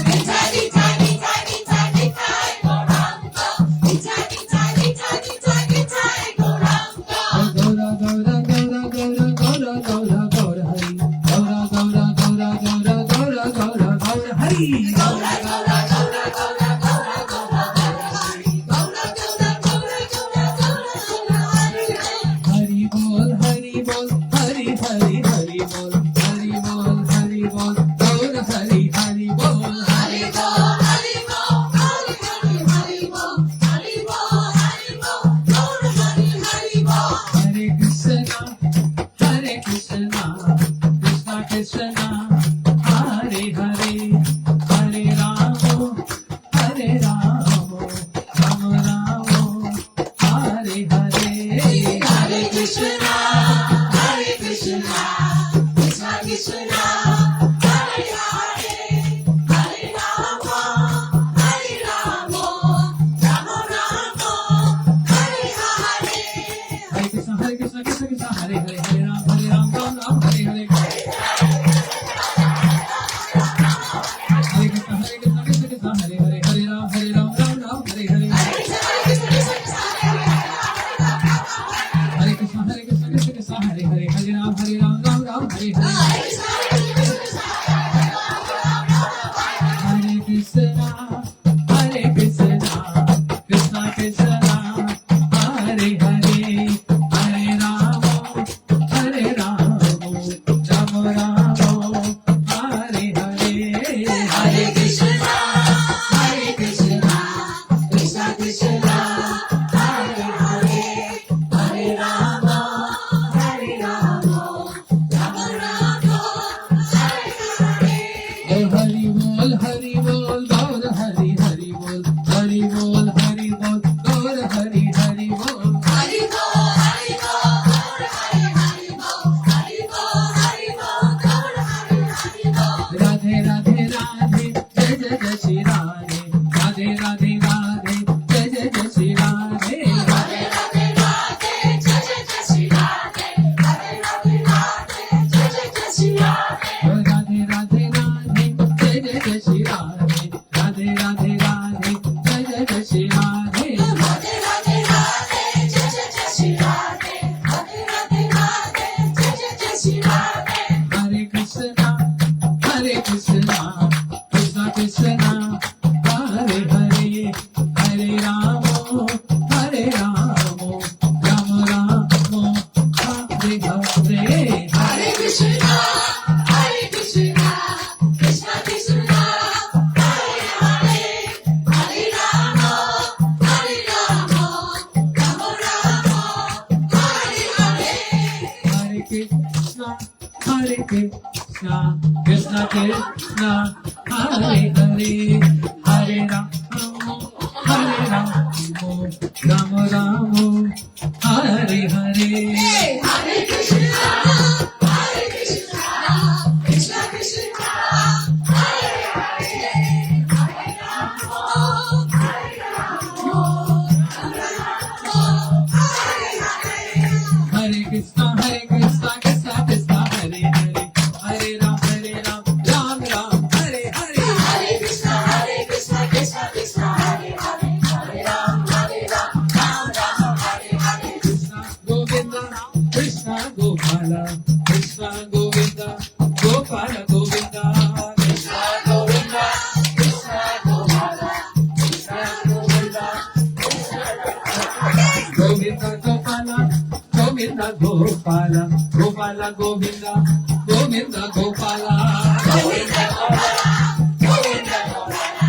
Nita Nita Nita Nita Nita Gauranga Nita Nita Nita Nita Nita Gauranga. Gaura Gaura Gaura Gaura Gaura Gaura Gaura Hari Gaura Gaura Gaura Gaura Gaura Gaura Gaura Hari Gaura Gaura Gaura Gaura Gaura Gaura Gaura Hari Gaura Gaura Gaura Gaura Gaura Gaura Hari. Hari Bol Hari Bol Hari Hari Hari Bol Hari Bol Hari Bol Gaura Hari Hari Bol. Hari Bol Hari Bol Hari Hari Hari Bol Hari Bol Hari Bol Gaura Hari Hari Bol. Hare Krishna Krishna Krishna Hare Hare Hare Rama Hare Rama Rama Rama Hare Hare. Hare Krishna Krishna Krishna Radhe Radhe Radhe जय जय जय श्री राधे राधे राधे राधे जय जय जय श्री राधे राधे राधे राधे जय जय जय श्री राधे राधे राधे राधे जय जय जय श्री राधे राधे राधे राधे जय जय जय श्री राधे राधे राधे राधे जय जय जय श्री राधे राधे राधे राधे जय जय जय श्री राधे राधे राधे राधे जय जय जय श्री राधे हरे कृष्णा कृष्णा कृष्णा हरे हरे हरे राम राम राम हरे हरे हरे कृष्णा कृष्णा कृष्णा हरे हरे हरे राम राम राम हरे हरे हरे कृष्णा कृष्णा कृष्णा कृष्णा हरे हरे हरे राम राम राम हरे हरे हरे कृष्णा कृष्णा कृष्णा हरे हरे हरे राम हरे हरे हरे कृष्णा कृष्णा कृष्णा हरे हरे हरे राम राम राम हरे हरे हरे कृष्णा कृष्णा कृष्णा हरे हरे हरे राम राम हरे हरे कृष्णा गोविंदा कृष्णा गोपाला कृष्णा गोविंदा गोपाला गोविंदा कृष्णा गोविंदा कृष्णा गोपाला कृष्णा गोविंदा गोविंदा गोपाला गोविंदा गोपाला गोपाला गोविंदा गोविंदा गोपाला गोविंदा गोपाला गोविंदा गोपाला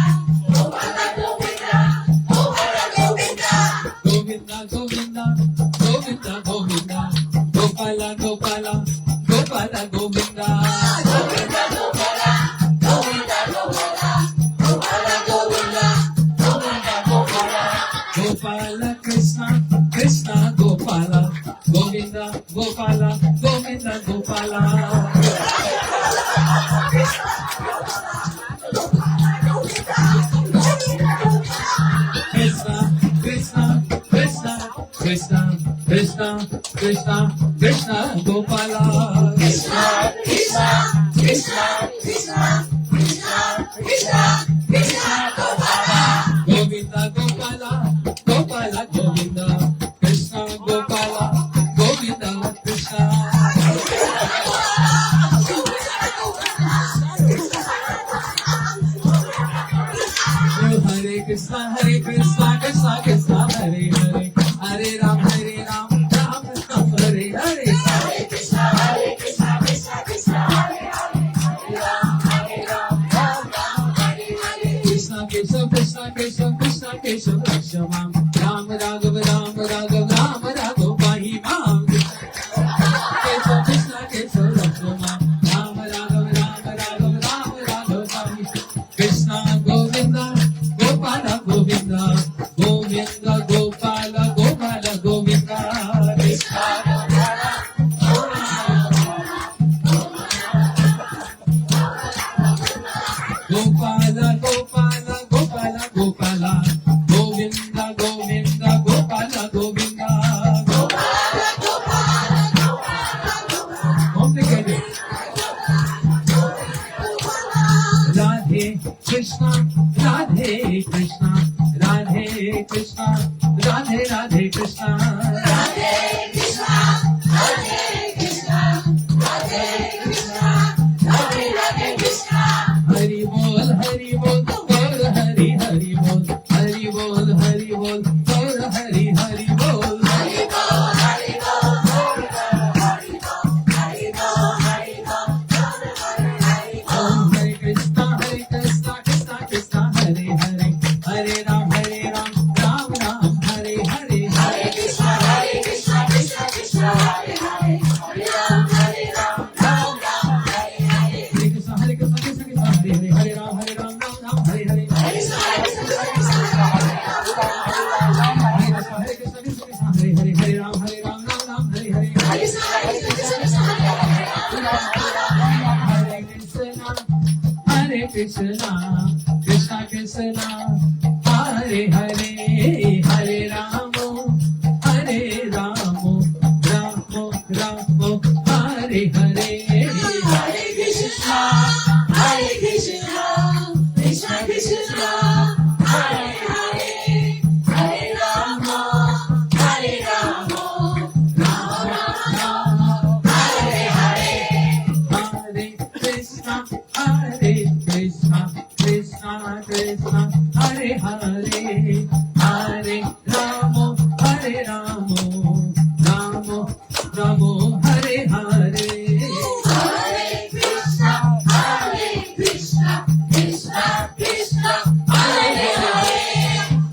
गोपाला गोविंदा गोपाला गोविंदा गोविंदा गोविंदा गोविंदा गोविंदा गोपाला गोपाला गोपाला गोविंदा गोविंदा गोपाला गोविंदा गोपाला गोपाला गोविंदा गोविंदा गोपाला गोपाला कृष्णा कृष्णा गोपाला गोविंदा गोपाला गोविंदा गोपाला कृष्णा कृष्णा कृष्णा कृष्णा कृष्णा कृष्णा कृष्णा गोपाला कृष्णा कृष्णा कृष्णा कृष्णा कृष्णा कृष्णा कृष्णा गोपाला गोविंदा गोपाला गोपाला गोविंदा कृष्णा गोपाला गोविंदा कृष्णा हरे कृष्णा कृष्णा कृष्णा हरे हरे हरे राम राम राम हरे हरे हरे कृष्णा कृष्णा कृष्णा हरे हरे हरे राम राम हरे हरे कृष्णा केशव कृष्णा केशव कृष्णा केशव लक्ष्मण राम राघव पाहि मां केशव कृष्णा केशव लक्ष्मण राम राघव पाहि कृष्णा गोविंदा गोपाला गोविंदा गोविंदा गोपाला गोपाला गोविंदा कृष्णा गोपाला गोपाला गोपाला गोपाला गोविंदा गोविंदा गोपाला गोविंदा गोपाला गोपाला गोपाला राधे कृष्णा राधे कृष्णा राधे कृष्णा राधे राधे कृष्णा राधे कृष्णा राधे कृष्णा राधे कृष्णा राधे राधे कृष्णा हरि बोल गौर हरि हरि बोल हरि बोल गौर हरि हरि बोल हरि बोल हरि बोल गौर हरि बोल हरि बोल हरि बोल गौर हरि बोल हरे Krishna Krishna Krishna Hare Hare Hare Ram Ram Ram Hare Hare Hare Krishna Krishna, Krishna Krishna, Hare Hare, Hare Ramo, Hare Ramo, Ramo Ramo, Hare Hare. Hare Krishna, Krishna Krishna, Hare Hare, Hare Rama, Hare Rama, Rama Rama, Hare Hare. Hare Krishna, Krishna Krishna, Hare Hare, Hare Ramo, Hare Ramo, Ramo Ramo, Hare Hare. Hare Krishna, Krishna Krishna, Hare Hare,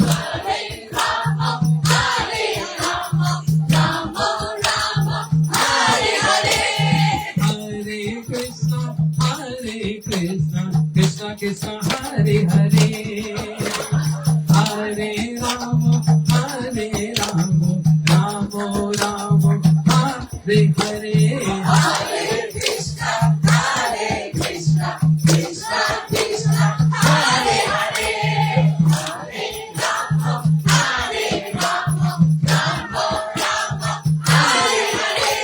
Hare Rama, Hare Rama, Rama Rama, Hare Hare. Hare Krishna, Krishna Krishna, Hare Hare, Hare Ramo, Ramo Ramo, Hare Hare. Hare Krishna, Krishna Krishna, Hare Hare, Hare Rama, Rama Rama, Hare Hare.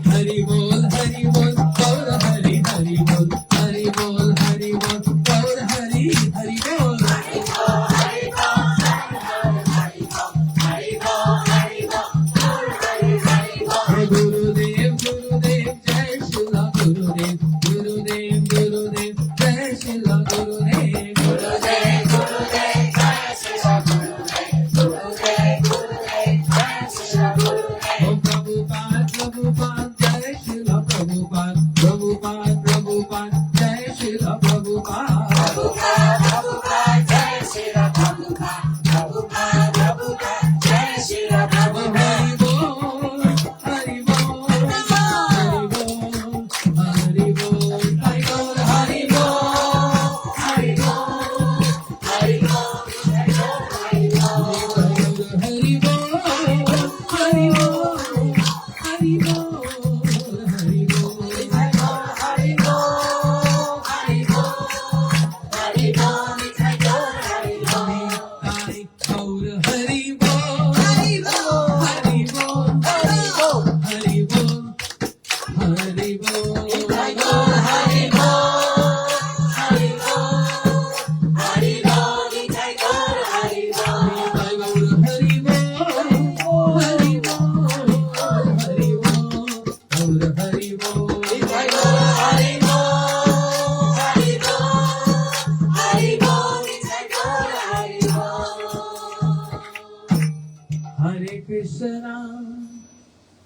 Hari bol, gaur hari, hari bol, hari bol, gaur hari, hari bol. Gurudev, Jai Shila Gurudev, Gurudev, Jai Shila Gurudev. Om Prabhupada, Jai Shila Prabhupada, Jai Shila Prabhupada. Hari bol, hari bol, hari bol, hari bol, Jai Gaur Hari bol, hari bol, hari bol, hari bol, hari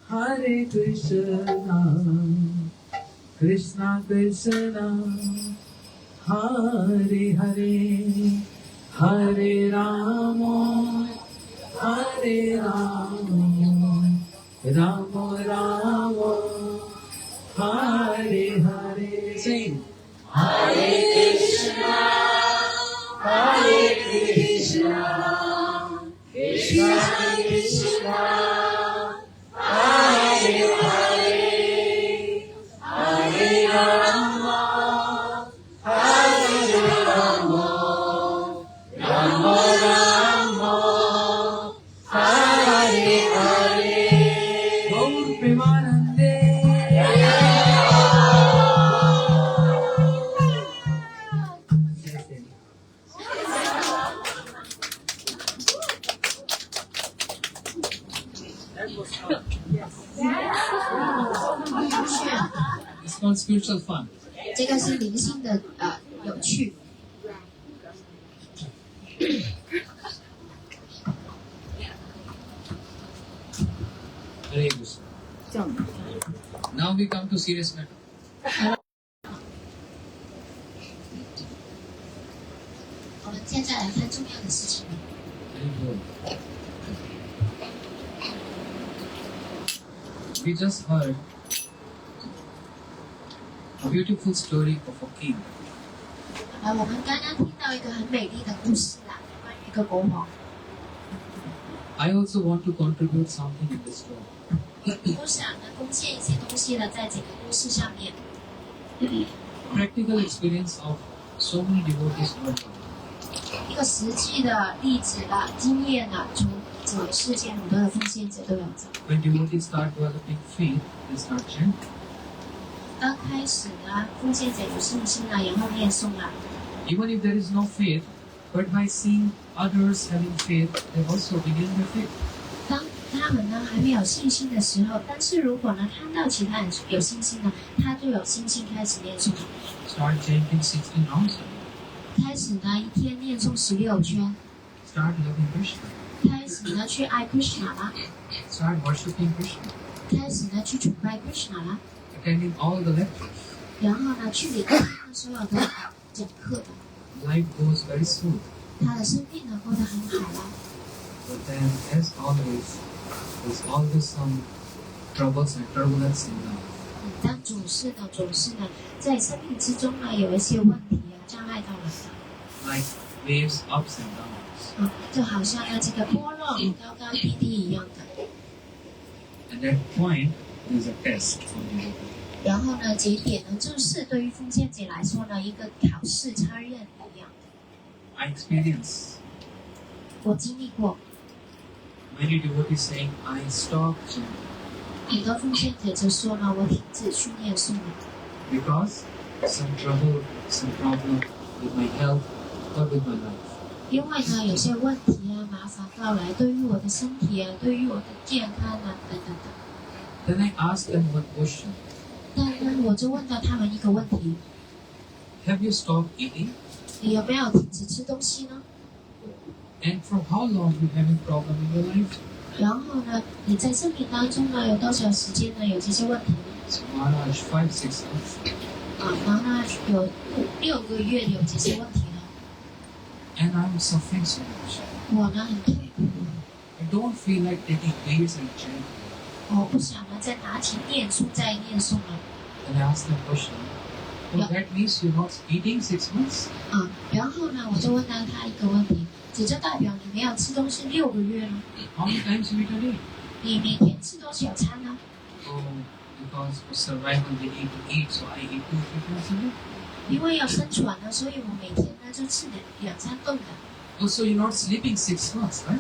Hare Krishna, Krishna Krishna, Hare Hare, Hare Ramo, Ramo Ramo, Hare Hare. Sing. Hare Krishna, Krishna Krishna, Hare Hare, Hare Rama, Rama Rama, Hare Hare. Gaur Premanande. It's called spiritual fun. 这个是灵性的有趣。 Hare Krishna. Now we come to serious matter. 我们现在来看重要的事情。 We just heard a beautiful story of a king. 我们刚刚听到一个很美丽的故事啦，关于一个国王。 I also want to contribute something in this story. 我想呢，贡献一些东西呢，在这个故事上面。 Practical experience of so many devotees worldwide. 一个实际的例子的经验呢，从整个世界很多的奉献者都有着。When devotees start developing faith, they start chanting. 刚开始呢，奉献者有信心了，然后念诵了。Even if there is no faith, but by seeing others having faith, they also begin their faith. 当他们呢还没有信心的时候，但是如果呢看到其他人有信心呢，他就有信心开始念诵了。Start chanting 16 rounds. 开始呢一天念诵16圈， Start loving Krishna. 开始呢去爱 Krishna 了， Start worshipping Krishna. 开始呢去崇拜 Krishna 了， Attending all the lectures. 然后呢去聆听所有的讲课的， Life goes very smooth. 他的生命呢过得很好了。 But then, as always, there's always some troubles and turbulence in life. 但总是呢，在生命之中呢有一些问题啊障碍到了。 Like waves, ups and downs. 就好像呢这个波浪高高低低一样的。 At that point, there's a test for the devotee. 然后呢，节点呢，就是对于奉献者来说呢，一个考试测验一样的。 I experience 我经历过 many devotees saying, I stop chanting 很多奉献者就说呢，我停止去念诵了， because some trouble, some problem with my health or with my life. 因为呢有些问题啊麻烦到来，对于我的身体啊，对于我的健康啊等等的。 Then I ask them one question. 但呢，我就问到他们一个问题： Have you stopped eating? 你有没有停止吃东西呢？ And for how long you having problem in your life? 然后呢，你在生命当中呢有多少时间呢有这些问题呢？ So Maharaj, 5, 6 months. 然后呢有6个月有这些问题了， And I'm suffering so much. 我呢很痛苦。 I don't feel like taking beers and chanting. 我不想呢再拿起念书再念诵了。 And I ask them question. Oh, Yeah. that means you're not eating 6 months? 然后呢我就问到他一个问题，这就代表你没有吃东西6个月了？ How many times you eat a day? 你每天吃多少餐呢？ Oh, because for survival they need to eat, so I eat 2, 3 times a day. 因为要生存呢，所以我每天呢就吃两餐顿的。 Oh, so you're not sleeping 6 months, right?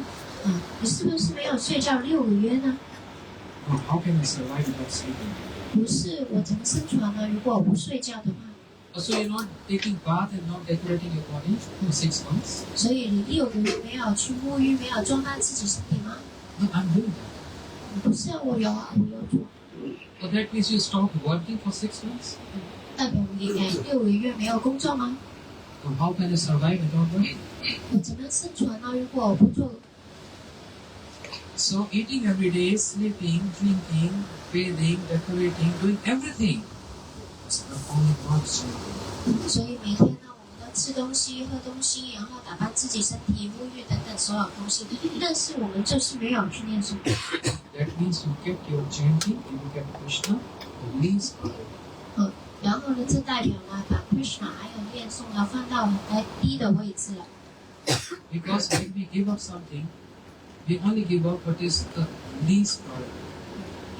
你是不是没有睡觉6个月呢？ Oh, how can I survive without sleeping? 不是，我怎么生存呢？如果我不睡觉的话， Oh, so you're not taking bath and not decorating your body for 6 months? 所以你6个月没有去沐浴，没有装扮自己身体吗？ No, I'm doing that. 不是，我有啊，我有做。 So that means you stop working for 6 months? 代表你6个月没有工作吗？ So how can you survive without working? 我怎么生存呢？如果我不做， So eating every day, sleeping, drinking, bathing, decorating, doing everything. It's not only not chanting. 所以每天呢，我们都吃东西、喝东西，然后打扮自己身体、沐浴等等所有东西，但是我们就是没有去念诵。 That means you kept your chanting, you kept Krishna, the least part. 然后呢，这代表呢，把 Krishna 还有念诵呢放到很低的位置了。 Because when we give up something, we only give up what is the least part.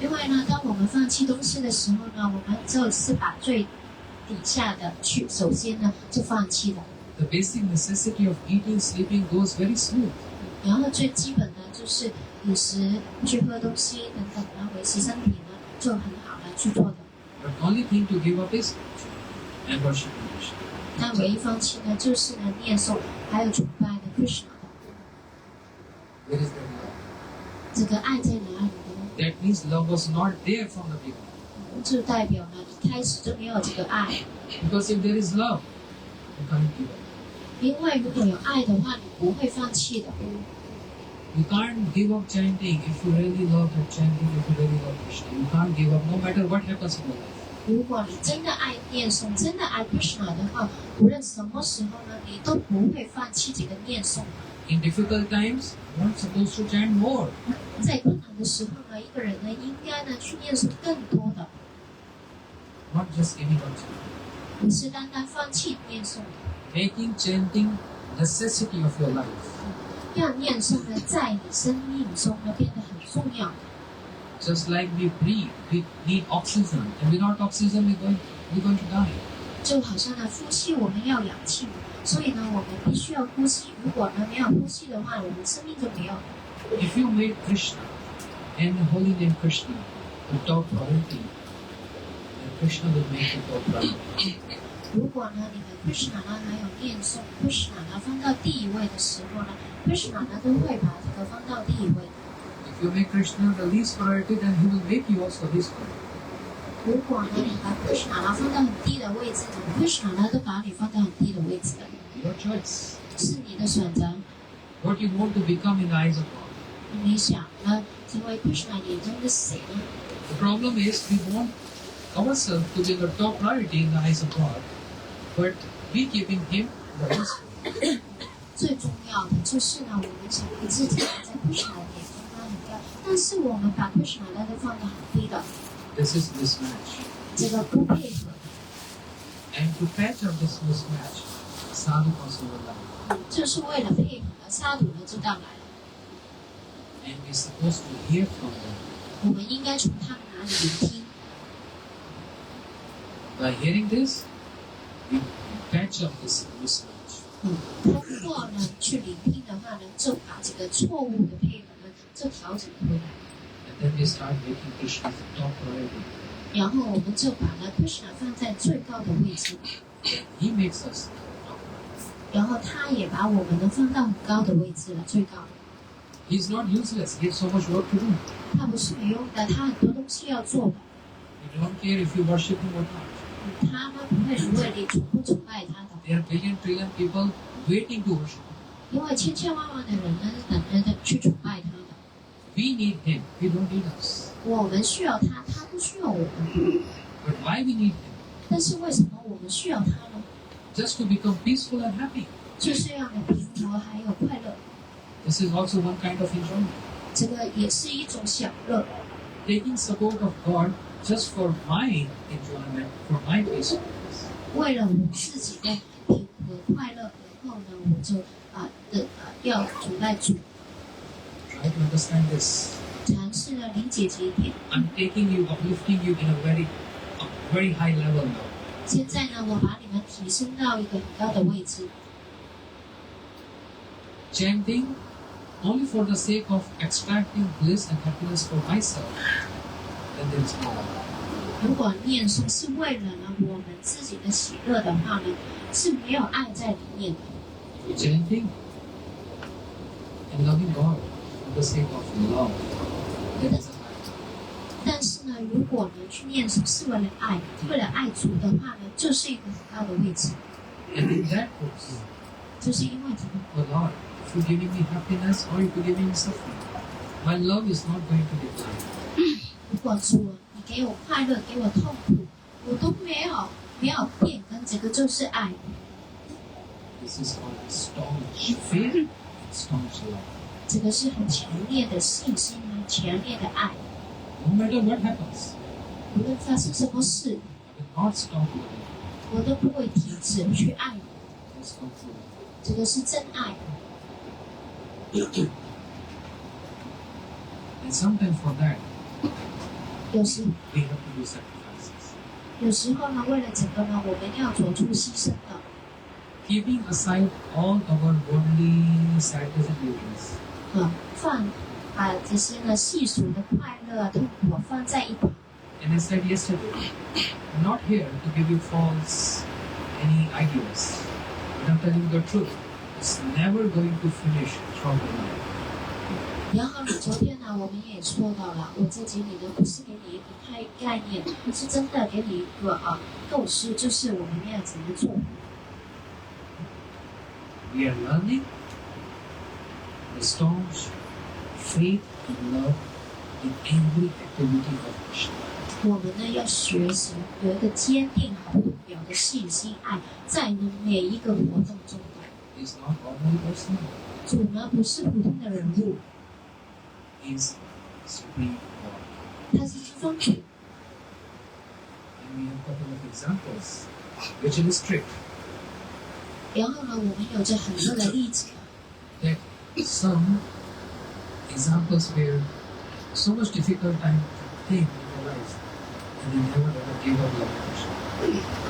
因为呢，当我们放弃东西的时候呢，我们就是把最底下的首先呢就放弃了。 The basic necessity of eating, sleeping goes very smooth. 然后最基本的就是饮食、去喝东西等等呢，维持身体呢就很好的去做的。 But only thing to give up is and worship Krishna. 但唯一放弃呢，就是呢念诵还有崇拜的 Krishna 的。 Where is that love? 这个爱在哪里呢？ That means love was not there from the beginning. 就代表呢一开始就没有这个爱。 Because if there is love, you can't give up. 因为如果有爱的话，你不会放弃的。 You can't give up chanting if you really love that chanting, if you really love Krishna. You can't give up no matter what happens in your life. 如果你真的爱念诵，真的爱 Krishna 的话，无论什么时候呢，你都不会放弃这个念诵。 In difficult times, you're not supposed to chant more. 在困难的时候呢，一个人呢应该呢去念诵更多的， Not just giving up chanting. 不是单单放弃念诵， Making chanting necessity of your life. 让念诵呢在你生命中呢变得很重要。 Just like we breathe, we need oxygen. And without oxygen, we're going to die. 就好像呢，呼吸我们要氧气，所以呢，我们必须要呼吸。如果呢没有呼吸的话，我们生命就没有。If you made Krishna and the holy name Krishna the top priority, then Krishna will make it top priority. 如果呢，你的 Krishna 呢还有念诵 Krishna 呢放到第一位的时候呢 ，Krishna 呢都会把这个放到第一位。If you make Krishna the least priority, then he will make you also least priority. 如果呢你把 Krishna 呢放到很低的位置呢 ，Krishna 呢都把你放到很低的位置了。Your choice. 是你的选择。What you want to become in the eyes of God. 你想呢成为 Krishna 眼中的谁呢？ The problem is we want ourselves to be the top priority in the eyes of God, but we giving Him the least priority. 最重要的就是呢，我们想为自己在 Krishna 的眼中呢很高，但是我们把 Krishna 呢都放得很低的， This is mismatch. 这个不配合。 And to patch up this mismatch, sadhu comes over life. 就是为了配合沙土呢就到来了。 And we're supposed to hear from them. 我们应该从他们那里聆听。 By hearing this, we patch up this mismatch. 通过呢去聆听的话呢，就把这个错误的配合呢就调整回来。 And then we start making Krishna the top priority. 然后我们就把呢 Krishna 放在最高的位置， He makes us the top priority. 然后他也把我们呢放到很高的位置了，最高。 He's not useless. He has so much work to do. 他不是没用的，他很多东西要做的。 We don't care if you worship him or not. 他呢不会因为你崇不崇拜他的， There are billion trillion people waiting to worship him. 因为千千万万的人呢等着的去崇拜他的。 We need him. He don't need us. 我们需要他，他不需要我们。 But why we need him? 但是为什么我们需要他呢？ Just to become peaceful and happy. 就是要呢平和还有快乐， This is also one kind of enjoyment. 这个也是一种享乐。 Taking support of God just for my enjoyment, for my peacefulness. 为了我自己的平和快乐，然后呢我就要崇拜主， Try to understand this. 尝试呢理解这一点。 I'm taking you, uplifting you in a very high level now. 现在呢，我把你们提升到一个很高的位置， Chanting only for the sake of extracting bliss and happiness for myself, then there is no love. 如果念诵是为了呢我们自己的喜乐的话呢，是没有爱在里面的。 Chanting and loving God for the sake of love, there is a high. 但是呢，如果呢去念诵是为了爱，为了爱主的话呢，就是一个很高的位置， And in that case, 就是因为什么？ oh Lord, if you're giving me happiness or if you're giving me suffering, my love is not going to decline. 如果主你给我快乐，给我痛苦，我都没有变更，这个就是爱。 This is called staunch faith and staunch love. 这个是很强烈的信心，很强烈的爱。 No matter what happens, 无论发生什么事， I will not stop loving. 我都不会停止去爱你。 That's not true love. 这个是真爱。 And sometimes for that, 有时 we have to do sacrifices. 有时候呢，为了这个呢，我们要做出牺牲的。 Keeping aside all our worldly sadness and weariness. 把这些呢世俗的快乐啊、痛苦啊放在一旁。 And I said yesterday, I'm not here to give you false any ideas. But I'm telling you the truth. It's never going to finish throughout your life. 然后呢，昨天呢，我们也说到了，我在这里呢不是给你一个概念，是真的给你一个构思，就是我们要怎么做。 We are learning the staunch faith and love in every activity of Krishna. 我们呢要学习有一个坚定不动摇的信心爱，在呢每一个活动中的。 He's not ordinary person. 主呢不是普通的人物， He's Supreme God. 他是至尊主。 And we have a couple of examples which illustrate 然后呢，我们有着很多的例子， that some examples where so much difficult time thing in our life, and they never ever gave up loving Krishna.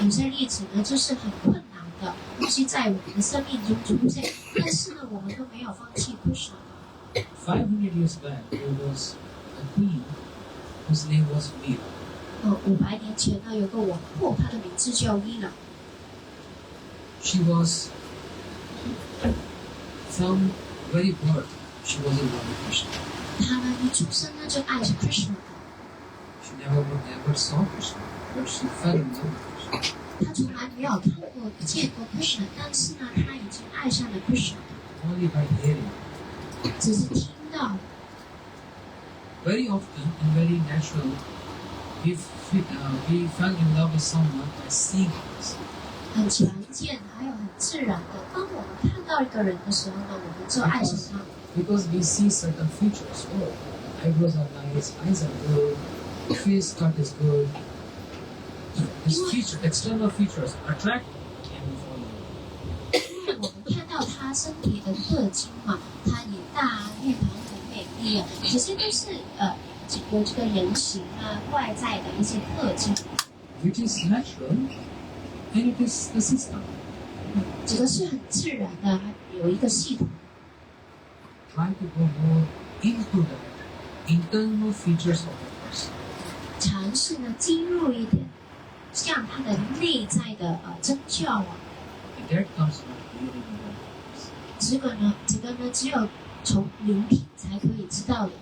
有些例子呢，就是很困难的东西在我们的生命中出现，但是呢，我们都没有放弃 Krishna。500 years back, there was a queen whose name was Veera. 500年前呢，有个王后，她的名字叫 Veera。She was from very birth. She was in love with Krishna. 她呢，一出生呢就爱着 Krishna。She never saw Krishna, but she fell in love with Krishna. 她从来没有看过、见过 Krishna， 但是呢，她已经爱上了 Krishna。 Only by hearing. 只是听到。Very often and very natural, we fell in love with someone by seeing us. 很常见，还有很自然的。当我们看到一个人的时候呢，我们就爱上他。Because we see certain features. Oh, eyebrows are nice, eyes are good, face cut is good. These external features attract and we fall in love. 因为我们看到他身体的特征嘛，他眼大、面庞很美丽啊，这些都是有这个人形啊外在的一些特征。Which is natural, and it is the system. 这个是很自然的，有一个系统。Try to go more into that internal features of a person. 尝试呢进入一点，像他的内在的征兆啊。And that comes from hearing the words. 这个呢只有从聆听才可以知道的。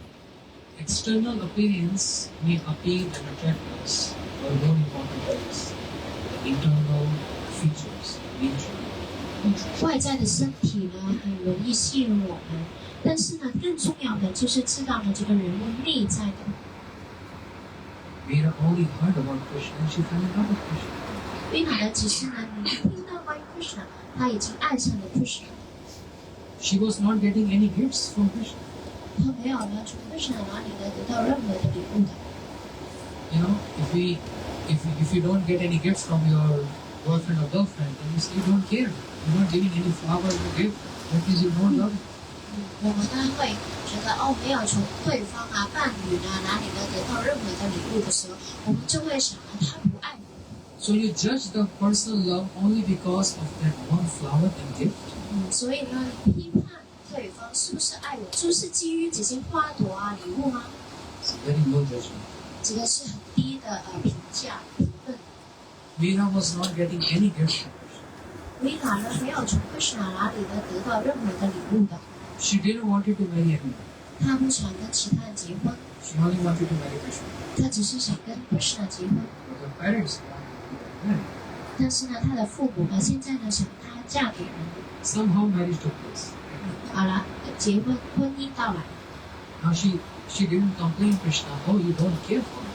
External appearance may appeal and attract us, but more important is the internal features, nature. 外在的身体呢很容易吸引我们，但是呢更重要的就是知道呢这个人的内在的。Veera only heard about Krishna and she fell in love with Krishna. Veera呢只是呢听到关于 Krishna， 她已经爱上了 Krishna。 She was not getting any gifts from Krishna. 她没有呢从 Krishna 哪里呢得到任何的礼物的。You know, if you don't get any gifts from your boyfriend or girlfriend, then you say you don't care. You're not giving any flower or gift. That means you don't love it. 我们呢会觉得没有从对方啊、伴侣呢哪里呢得到任何的礼物的时候，我们就会想他不爱我。So you judge the personal love only because of that one flower and gift. 所以呢，你批判对方是不是爱我，就是基于这些花朵啊、礼物吗？ It's a very low judgment. 这个是很低的评价评论。Veera was not getting any gifts from Krishna. Veera 呢没有从 Krishna 哪里呢得到任何的礼物的。She didn't want to marry anyone. 她不想跟其他人结婚， She only wanted to marry Krishna. 她只是想跟 Krishna 结婚。 But her parents wanted to marry. 但是呢，她的父母呢现在呢想她嫁给人。 Somehow marriage took place. 好了，结婚婚姻到来， Now she didn't complain Krishna, oh you don't care for me.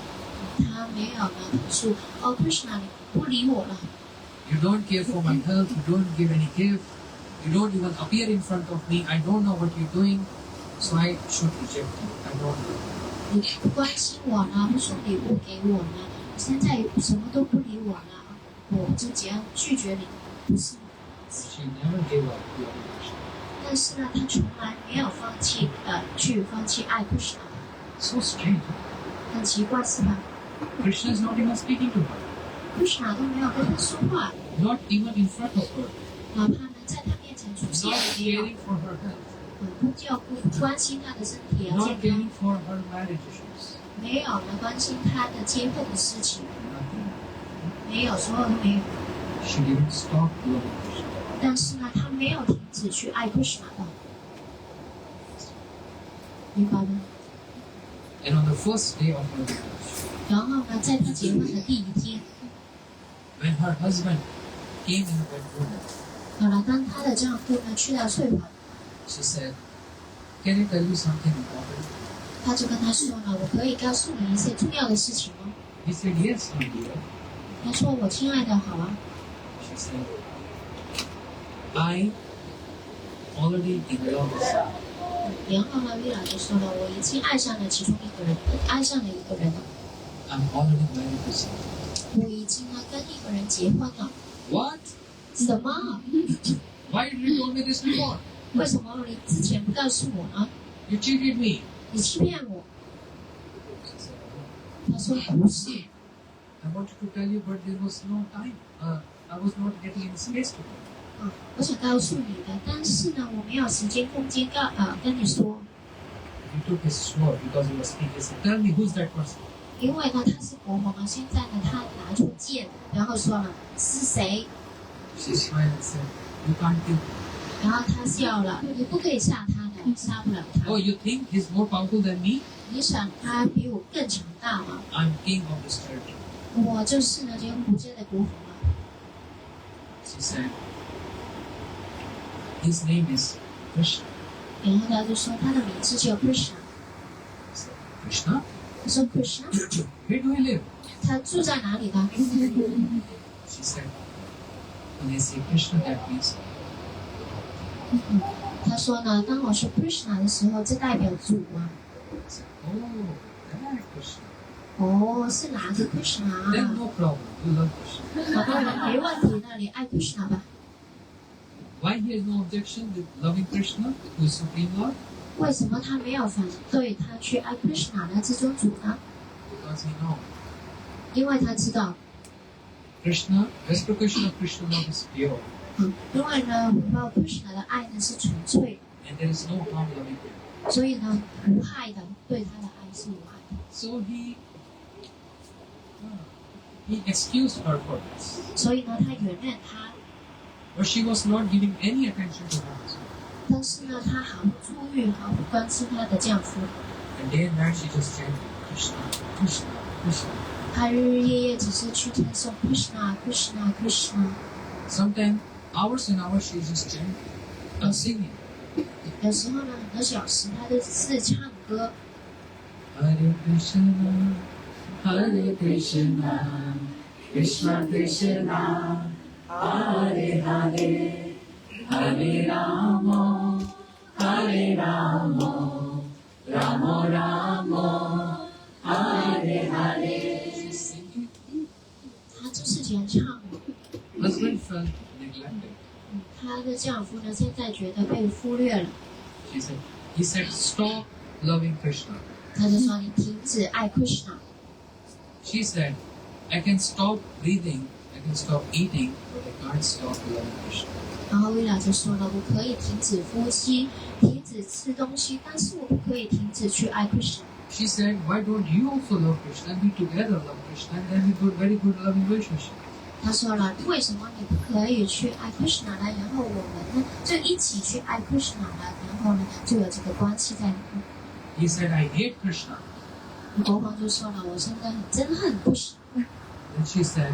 她没有呢投诉Krishna 你不理我了。 You don't care for my health, you don't give any gift, you don't even appear in front of me, I don't know what you're doing, so I should reject you. I don't know. 你不关心我呢，不送礼物给我呢，现在什么都不理我呢，我就这样拒绝你，不是吗？ She never gave up loving Krishna. 但是呢，她从来没有放弃爱 Krishna， So strange. 很奇怪是吧 Krishna is not even speaking to her, ？Krishna 都没有跟她说话， not even in front of her, 哪怕呢在她面前出现 not 也没有， caring for her health, 不照顾、不关心她的身体啊 not 健康， caring for her marriage issues. 没有呢关心她的结婚的事情， Nothing. 没有，所有都没有。 She didn't stop loving Krishna. 但是呢，她没有停止去爱 Krishna 的，明白吗？ And on the first day of her marriage, 然后呢，在她结婚的第一天， when her husband came in the bedroom, 好了，当她的丈夫呢去到睡房， she said, can I tell you something important? 她就跟他说了：“我可以告诉你一些重要的事情吗 He said, yes, my dear.？” 她说：“我亲爱的，好啊。 She said, I already in love with you. ”然后呢，Veera就说了：“我已经爱上了其中一个人，爱上了一个人了， I'm already married to someone. 我已经呢跟一个人结婚了。 What? 什么？ Why did you tell me this before? 为什么你之前不告诉我呢？ You cheated me. 你欺骗我。” She said, 他说：“不是， I wanted to tell you, but there was no time. I was not getting any space to talk. 我想告诉你的，但是呢，我没有时间空间跟你说， He took his sword because he was speaking. He said, "Tell me who's that person." 因为呢他是国王啊，现在呢他拿出剑，然后说了是谁， She smiled and said, "You can't kill him." 然后他笑了，你不可以杀他的，杀不了他。 Oh, you think he's more powerful than me? 你想他比我更强大吗？ I'm king of this territory. 我就是呢这个国家的国王啊。 She said, "His name is Krishna." 然后他就说他的名字叫 Krishna。 I said, "Krishna? 他说 Krishna， Where do he live?" 他住在哪里呢？ She said, "When I say Krishna, that means." 他说呢，当我说 Krishna 的时候，这代表主啊。 I said, "Oh, that Krishna. 哦，是哪个 Krishna Then 啊？ no problem. You love Krishna." 好的，没问题的，你爱 Krishna 吧。 Why he has no objection with loving Krishna, who is Supreme Lord? 为什么他没有反对他去爱 Krishna 呢？这尊主呢？ Because he knows因为他知道， Krishna, reciprocation of Krishna love is pure, 因为呢，回报 Krishna 的爱呢是纯粹 and there is no harm loving him. 的，所以呢，无害的，对他的爱是无害的。 So he excused her for this, 所以呢，他原谅他， but she was not giving any attention to her husband. 但是呢，他毫不注意，毫不关心他的丈夫。 And day and night she just chanted Krishna, Krishna, Krishna. 他日日夜夜只是去称颂 Krishna Krishna Krishna。 Sometimes hours and hours she just chanting, singing. 有时候呢，很多小时他都只是唱歌。 Hare Krishna, Hare Krishna, Krishna Krishna, Hare Hare, Hare Rama, Hare Rama, Rama Rama, Hare Hare. She's singing. 他就是这样唱。 Husband felt neglected. 她的丈夫呢，现在觉得被忽略了。 He said, "Stop loving Krishna." 他就说：“你停止爱 Krishna。” She said, "I can stop breathing, I can stop eating, but I can't stop loving Krishna." 然后薇拉就说了：“我可以停止呼吸，停止吃东西，但是我不可以停止去爱 Krishna。” She said, "Why don't you also love Krishna and we together love Krishna and then we got very good loving relationship?" 他说了：“为什么你不可以去爱 Krishna 呢？然后我们呢，就一起去爱 Krishna 呢？然后呢，就有这个关系在里面。” He said, "I hate Krishna." 国王就说了：“我现在很憎恨 Krishna。” And she said,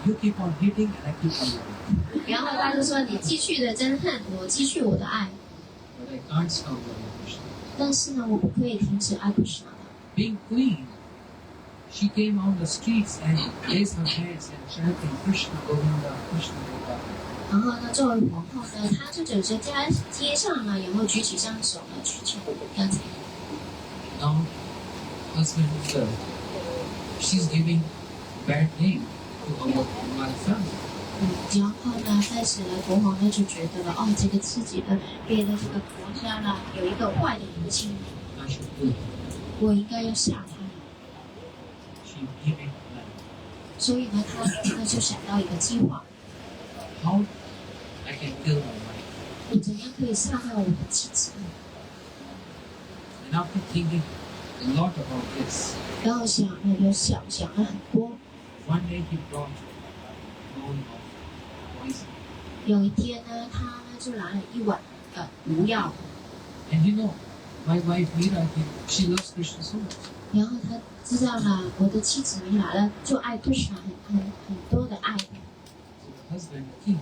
"You keep on hating and I keep on loving." 然后他就说：“你继续的憎恨，我继续我的爱， But I can't stop loving Krishna. 但是呢，我不可以停止爱 Krishna 的。” Being queen, she came on the streets and raised her hands and chanting Krishna Govinda, Krishna Govinda. 然后呢，作为皇后呢，她就走在街上了，然后举起双手呢去唱刚才。 Now, husband felt she's giving bad name to our family. 然后呢，开始了，国王呢就觉得了，哦，这个自己呢给了这个国家呢有一个坏的名气， I should do it. 我应该要下他。 She gave a plan. 所以呢，他呢就想到一个计划， How I can kill my wife. 我怎样可以杀掉我的妻子呢？ And after thinking a lot about this, 然后想了很多。 one day he brought a bowl of poison. 有一天呢，他呢就拿了一碗毒药， And you know, my wife Meera, she loves Krishna so much. 然后他知道了我的妻子米拉呢就爱 Krishna 很多的爱。 So the husband, King,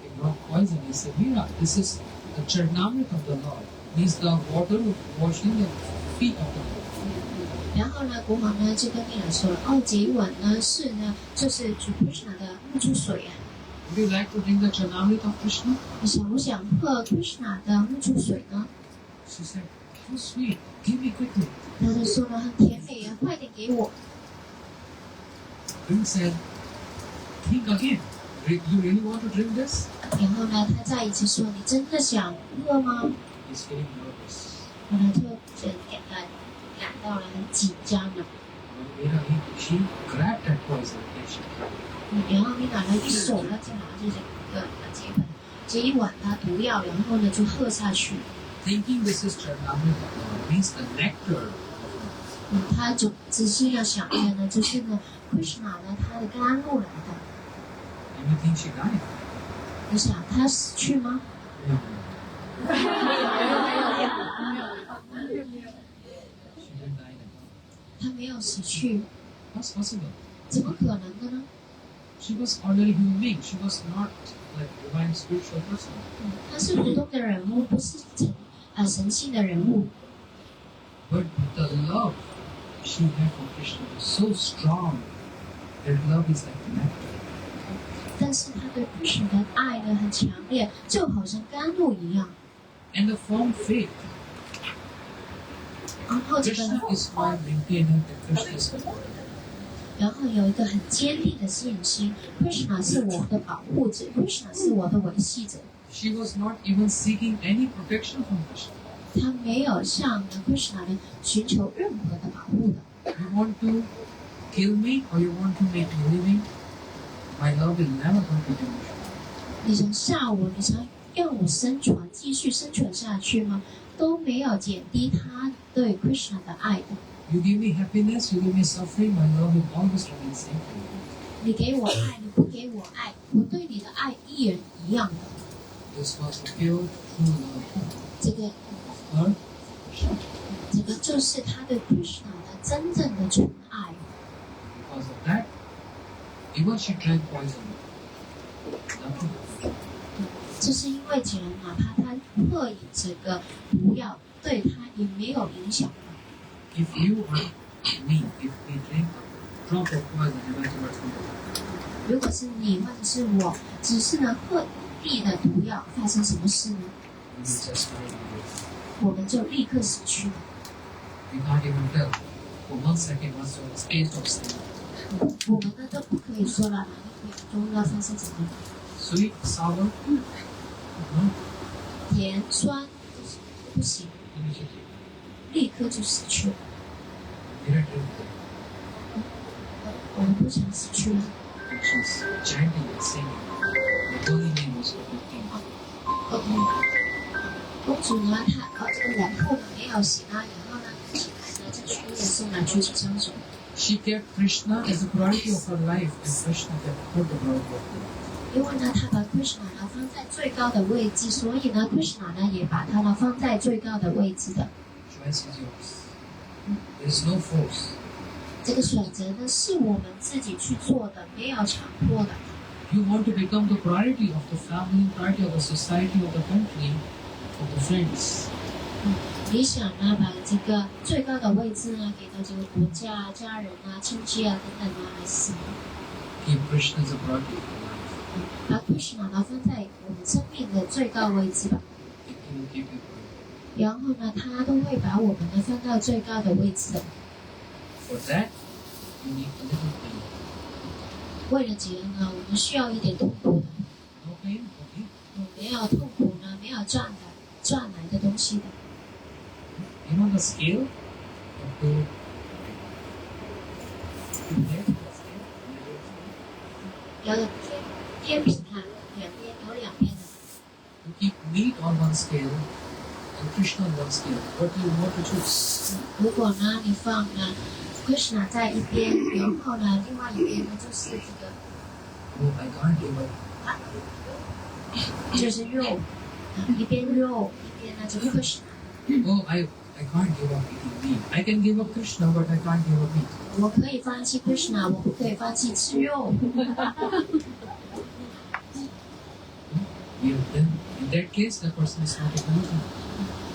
he brought poison. He said, "Meera, this is the Charnamrit of the Lord. Means the water washing the feet of the Lord." 然后呢，国王呢就跟米拉说了，哦，这一碗呢是呢就是主 Krishna 的沐足水啊， Would you like to drink the Charnamrit of Krishna? 你想不想喝 Krishna 的沐足水呢？ She said, "So sweet. Give me quickly." 他就说了，很甜美啊，快点给我。 King said, "Think again. You really want to drink this?" 然后呢，他再一次说，你真的想喝吗？ He's feeling nervous. 后来就感到了很紧张了。she grabbed that poison and she drank it. 然后米娜呢一手呢就拿着这一碗的毒药，然后呢就喝下去。Thinking this is Charnamrita means the nectar of love. 他总只是要想着呢，就是呢，Krishna 呢他的甘露来的。And you think she died? 你想他死去吗？ No. 没有。She didn't die at all. 他没有死去， What's possible? 怎么可能的呢？ She was ordinary human being. She was not like divine spiritual person. 他是普通的人物，不是神性的人物。 But the love she had for Krishna was so strong that love is like nectar. 但是他对 Krishna 的爱呢很强烈，就好像甘露一样。 And the firm faith. 然后这个， Krishna is my maintainer and Krishna is my warrior. 然后有一个很坚定的信心 ，Krishna 是我的保护者 ，Krishna 是我的维系者。 She was not even seeking any protection from Krishna. 他没有向 Krishna 呢寻求任何的保护的。 You want to kill me or you want to make me living? My love will never going to diminish. 你想杀我，你想让我生存，继续生存下去吗？都没有减低他对 Krishna 的爱的。 You give me happiness, you give me suffering, my love will always remain same for you. 你给我爱，你不给我爱，我对你的爱依然一样的。 This was pure, true love 这个 of her. 这个就是他对 Krishna 的真正的纯爱。 Because of that, even she drank poison. Nothing happened. 这是因为讲，哪怕他喝饮这个毒药，对他也没有影响。 If you or me, if we drink a drop of poison, imagine what's going to happen. 如果是你或者是我，只是呢喝一滴的毒药，发生什么事呢？ We will just die immediately. 我们就立刻死去了。 We can't even tell for 1 second what's the taste of sin. 我们呢都不可以说了，哪一秒钟要发生什么？ Sweet, sour, no, 甜酸不行， immediately. 立刻就死去了。 We didn't drink it. 我们不想死去了。 And she's chanting and singing. The holy name was of the king. 公主呢，这个皇后呢没有醒啊，然后呢，起来呢就去也送来去相守。 She kept Krishna as the priority of her life, and Krishna kept her the priority of her life. 因为呢，她把 Krishna 呢放在最高的位置，所以呢，Krishna 呢也把他呢放在最高的位置的。 Choice is yours. There is no force. 这个选择呢是我们自己去做的，没有强迫的。 You want to become the priority of the family, priority of the society, of the country, of the friends. 你想呢把这个最高的位置呢给到这个国家、家人啊、亲戚啊等等啊，还是什么？ Keep Krishna as a priority of your life. 把 Krishna 呢放在我们生命的最高位置吧。 He will keep you priority. 然后呢，他都会把我们呢放到最高的位置的。 For that, you need a little pain. 为了这样呢，我们需要一点痛苦的。 No pain, okay? 没有痛苦呢，没有赚来的东西的。 You know the scale of the scale? 有的天平啊，两边有两边的。 You keep meat on one scale and Krishna on one scale. What do you want to choose? 如果呢，你放呢 Krishna 在一边，然后呢，另外一边呢就是这个， Oh, I can't give up. 就是肉，一边肉，一边呢就 Krishna。 Oh, I can't give up eating meat. I can give up Krishna, but I can't give up meat. 我可以放弃 Krishna， 我不可以放弃吃肉。 Then, in that case, the person is not a believer.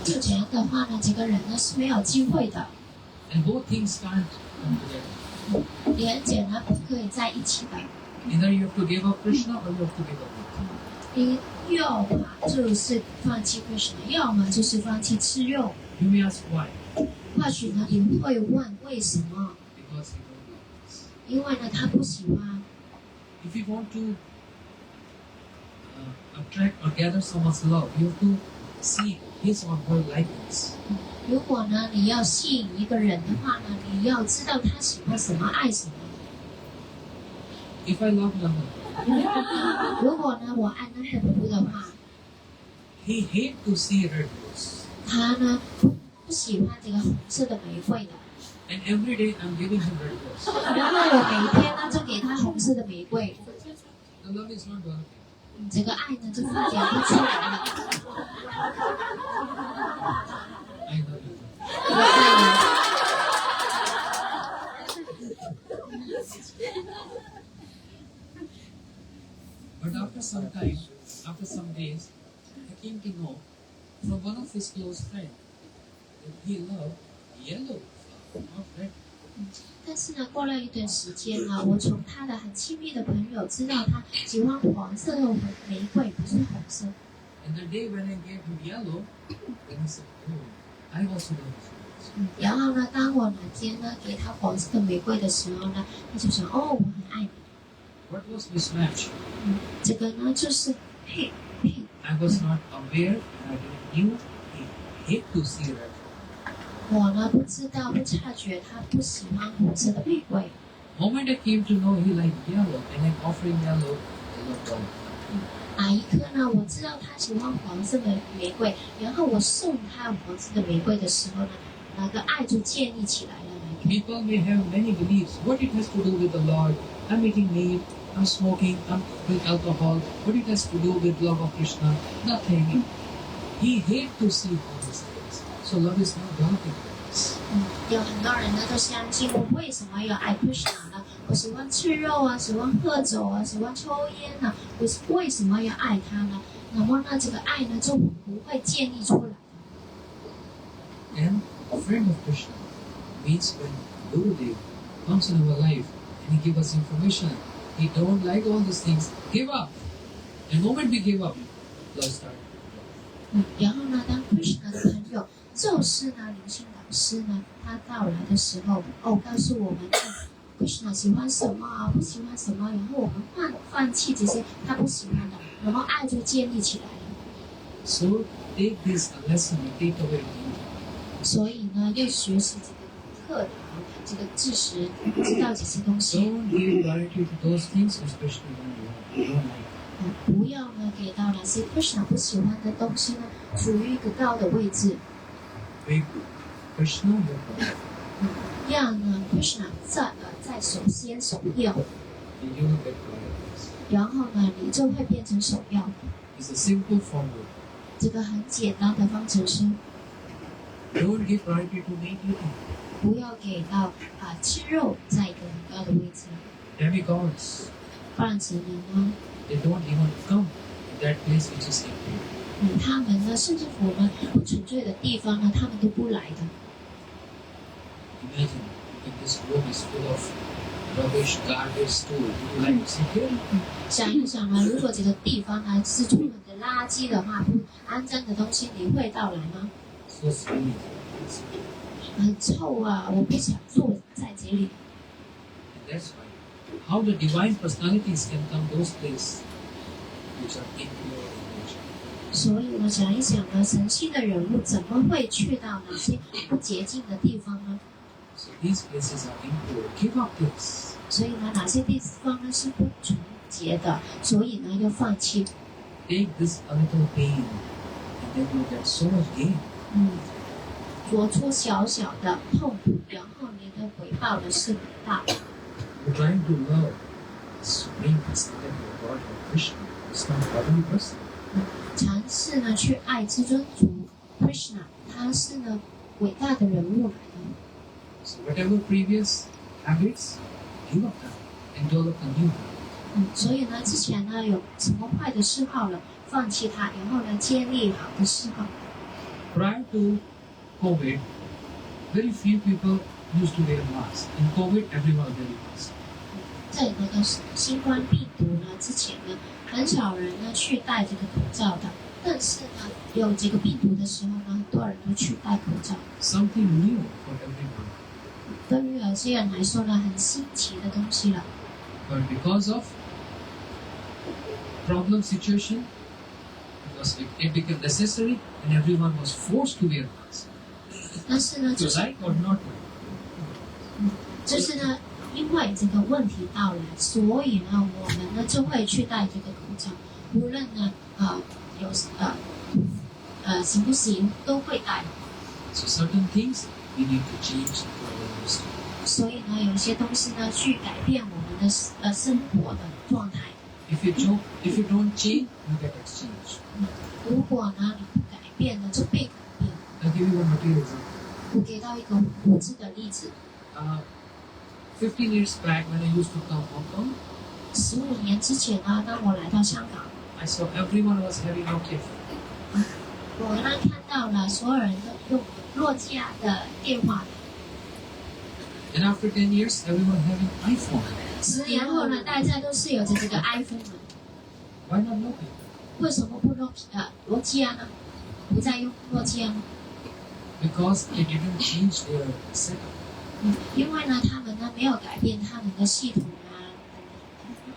就这样的话呢，这个人呢是没有机会的， And both things can't come together. 两者呢不可以在一起的。 Either you have to give up Krishna or you have to give up meat. 你要么就是放弃 Krishna， 要么就是放弃吃肉。 You may ask why? 或许呢，你会问为什么？ Because you don't love us. 因为呢，他不喜欢。 If you want to attract or gather someone's love, you have to see his or her likeness. 如果呢你要吸引一个人的话呢，你要知道他喜欢什么，爱什么。If I love Nanda, 如果呢我爱那个伯伯的话， he hate to see red rose. 他呢不喜欢这个红色的玫瑰的。And every day I'm giving him red rose. 然后我每天呢就给他红色的玫瑰， The love is not developing. 这个爱呢就发展不出来了。 I love you. 我爱你。 But after some time, after some days, I came to know from one of his close friends that he loved yellow flower, not red. 但是呢，过了一段时间呢，我从他的很亲密的朋友知道他喜欢黄色的玫瑰，不是红色。 And the day when I gave him yellow, then he said, "Oh, I also love flowers." 然后呢，当我哪天呢给他黄色的玫瑰的时候呢，他就想，哦，我很爱你。 What was mismatch? 这个呢就是配。 I was not aware and I didn't knew he hate to see red. 我呢不知道不察觉他不喜欢红色的玫瑰。 Moment I came to know he liked yellow and I'm offering yellow, I love gold. 哪一刻呢？我知道他喜欢黄色的玫瑰，然后我送他黄色的玫瑰的时候呢，那个爱就建立起来了。 People may have many beliefs. What it has to do with the Lord? I'm eating meat, I'm smoking, I'm drinking alcohol. What it has to do with love of Krishna? Nothing. He hates to see all these things. So love is not developing for us. 有很多人呢都相信我为什么要爱 Krishna 呢？我喜欢吃肉啊，喜欢喝酒啊，喜欢抽烟啊，我为什么要爱他呢？那么呢，这个爱呢就不会建立出来。 And a friend of Krishna means when Gurudev comes in our life and he gives us information, he don't like all these things, give up. The moment we give up, love starts. 然后呢，当 Krishna 的朋友就是呢灵性导师呢，他到来的时候，告诉我们Krishna 喜欢什么啊，不喜欢什么，然后我们放弃这些他不喜欢的，然后爱就建立起来了。 So take this lesson and take away it. 所以呢，要学习这个课堂，这个知识，知道这些东西。 Don't give priority to those things which Krishna don't like. 不要呢给到那些 Krishna 不喜欢的东西呢，处于一个高的位置。 Make Krishna your God. 让呢 Krishna 在首要， And you will get priorities. 然后呢，你就会变成首要。 It's a simple formula. 这个很简单的方程式， Don't give priority to meat eating. 不要给到吃肉在一个很高的位置。 Demigods, 不然子人呢， they don't even come to that place which is empty. 他们呢，甚至我们不纯粹的地方呢，他们都不来的。 Imagine if this room is full of rubbish, garbage, stool. Would you like to sit here? 想一想呢，如果这个地方呢是充满着垃圾的话，不肮脏的东西，你会到来吗？ So smelly. 很臭啊！我不想坐在这里。 And that's why how the divine personalities can come those places which are impure in nature. 所以我想一想呢，神性的人物怎么会去到那些不洁净的地方呢？ So these places are impure. Give up this. 所以呢，哪些地方呢是不纯洁的？所以呢，要放弃。 Take this a little pain and then you get so much gain. 做出小小的痛苦，然后你的回报呢是很大的。 You're trying to love Supreme Personality of God or Krishna. It's not ordinary person. 尝试呢去爱至尊主 Krishna，他是呢伟大的人物来的。 So whatever previous habits, give up them and develop a new habit. 所以呢，之前呢有什么坏的嗜好了，放弃它，然后呢建立好的嗜好。 Prior to COVID, very few people used to wear masks. In COVID, everyone wearing masks. 在那个新冠病毒呢之前呢，很少人呢去戴这个口罩的。但是呢，有这个病毒的时候呢，很多人都去戴口罩。 Something new for everyone. 对于有些人来说呢，很新奇的东西了。 But because of problem situation, it became necessary and everyone was forced to wear masks. 但是呢， To 就是 like or not like. 就是呢，因为这个问题到来，所以呢，我们呢就会去戴这个口罩，无论呢有行不行都会戴。 So certain things we need to change for our lifestyle. 所以呢，有些东西呢去改变我们的生活的状态。 If you don't change, you get exchanged. 如果呢你不改变呢，就被改变。 I'll give you one material example. 我给到一个无知的例子。 15 years back when I used to come Hong Kong, 15年之前呢，当我来到香港， I saw everyone was having Nokia. 我呢看到了所有人都用诺基亚的电话。 And after 10 years, everyone having iPhone. 10年后呢，大家都是有着这个 iPhone 的， Why not Nokia? 为什么不诺基亚呢？不再用诺基亚呢？ Because they didn't change their setup. 因为呢，他们呢没有改变他们的系统啊。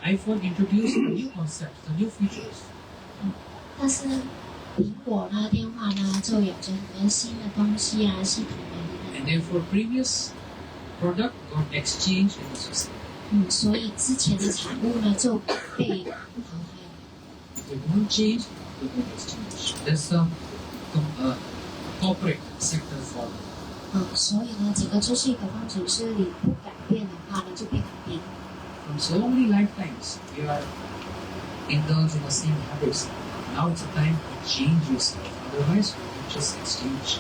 iPhone introduced a new concept, the new features. 但是苹果呢电话呢就有着很多新的东西啊，系统啊。 And therefore, previous product got exchanged in the society. 所以之前的产物呢就被淘汰。 If they don't change, they get exchanged. That's the corporate sector for them. 所以呢，这个就是一个方程式，你不改变的话呢，就被改变。 From so many lifetimes, we are indulged in the same habits. Now it's a time to change yourself. Otherwise, you just exchange.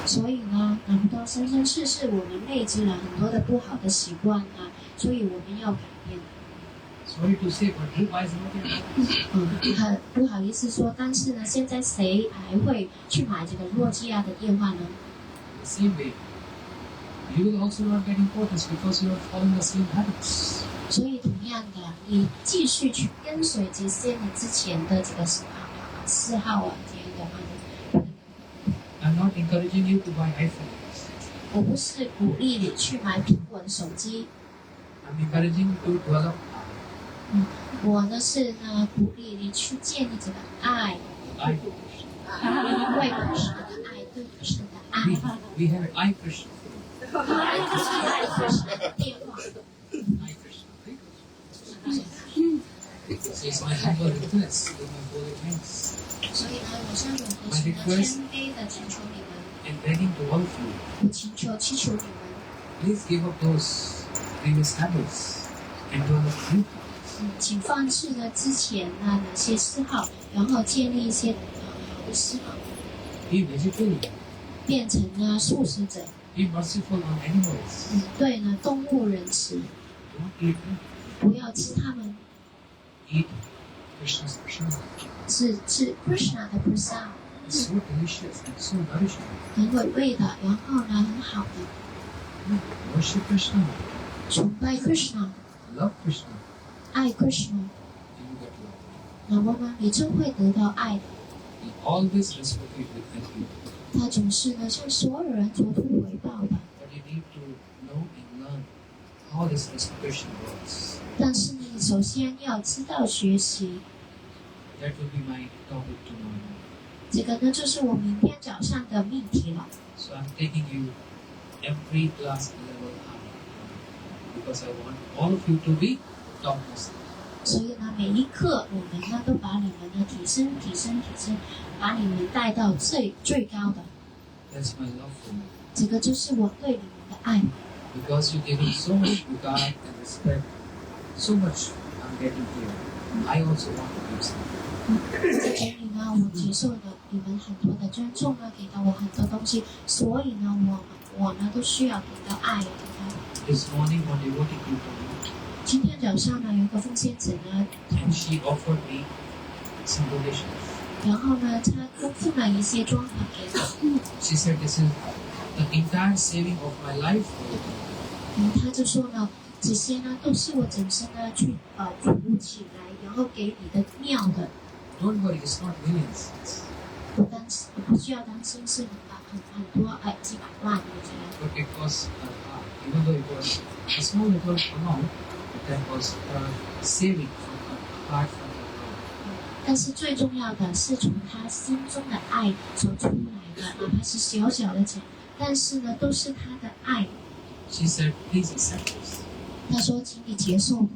所以呢，难不到生生世世我们累积了很多的不好的习惯啊，所以我们要改变。 Sorry to say, but who buys Nokia? 很不好意思说，但是呢，现在谁还会去买这个诺基亚的电话呢？ The same way, you will also not get importance because you are following the same habits. 所以同样的，你继续去跟随这些你之前的这个嗜好啊，这样的话呢， I'm not encouraging you to buy iPhones. 我不是鼓励你去买苹果的手机， I'm encouraging you to develop. 我呢是呢鼓励你去建立这个爱， I. 为Krishna的爱，对Krishna的爱。 We have I Krishna. 爱Krishna的电话。 I Krishna. So it's my humble request with my holy hands 所以呢，我向永和神的谦卑的请求你们， and begging to all of you, 我祈求你们， please give up those previous habits and develop new habits. 请放弃呢之前呢哪些嗜好，然后建立一些好的嗜好， Be vegetarian. 变成呢素食者， Be merciful on animals. 对呢动物仁慈， Don't eat them. 不要吃它们， Eat Krishna's prasad. 是吃 Krishna 的 prasad， It's so delicious and so nourishing. 很美味的，然后呢很好的， Worship Krishna. 崇拜 Krishna， Love Krishna. 爱 Krishna， And you get love. 那么呢你就会得到爱的。 He always reciprocate with everyone. 他总是呢向所有人做出回报的， But you need to know and learn how this reciprocation works. 但是呢，你首先要知道学习， That will be my topic tomorrow. 这个呢就是我明天早上的命题了。 So I'm taking you every class level higher because I want all of you to be topmost. 所以呢，每一课我们呢都把你们呢提升，把你们带到最高的。 That's my love for you. 这个就是我对你们的爱， Because you gave me so much regard and respect, so much I'm getting here. I also want to give some. 在这里呢，我接受了你们很多的尊重呢，给到我很多东西，所以呢，我呢都需要给到爱。 This morning, one devotee came to me 今天早上呢，有一个奉献者呢， and she offered me some donations. 然后呢，他供奉了一些装潢给我。 She said, "This is the entire saving of my life." 他就说呢，这些呢都是我整身呢去储物起来，然后给你的庙的， Don't worry, it's not millions. 不需要担心是很多几百万这样。 But it was even though it was a small little amount, but that was saving from her heart from her heart. 但是最重要的是从他心中的爱所出来的，哪怕是小小的钱，但是呢，都是他的爱。She said, please accept this. 他说，请你接受。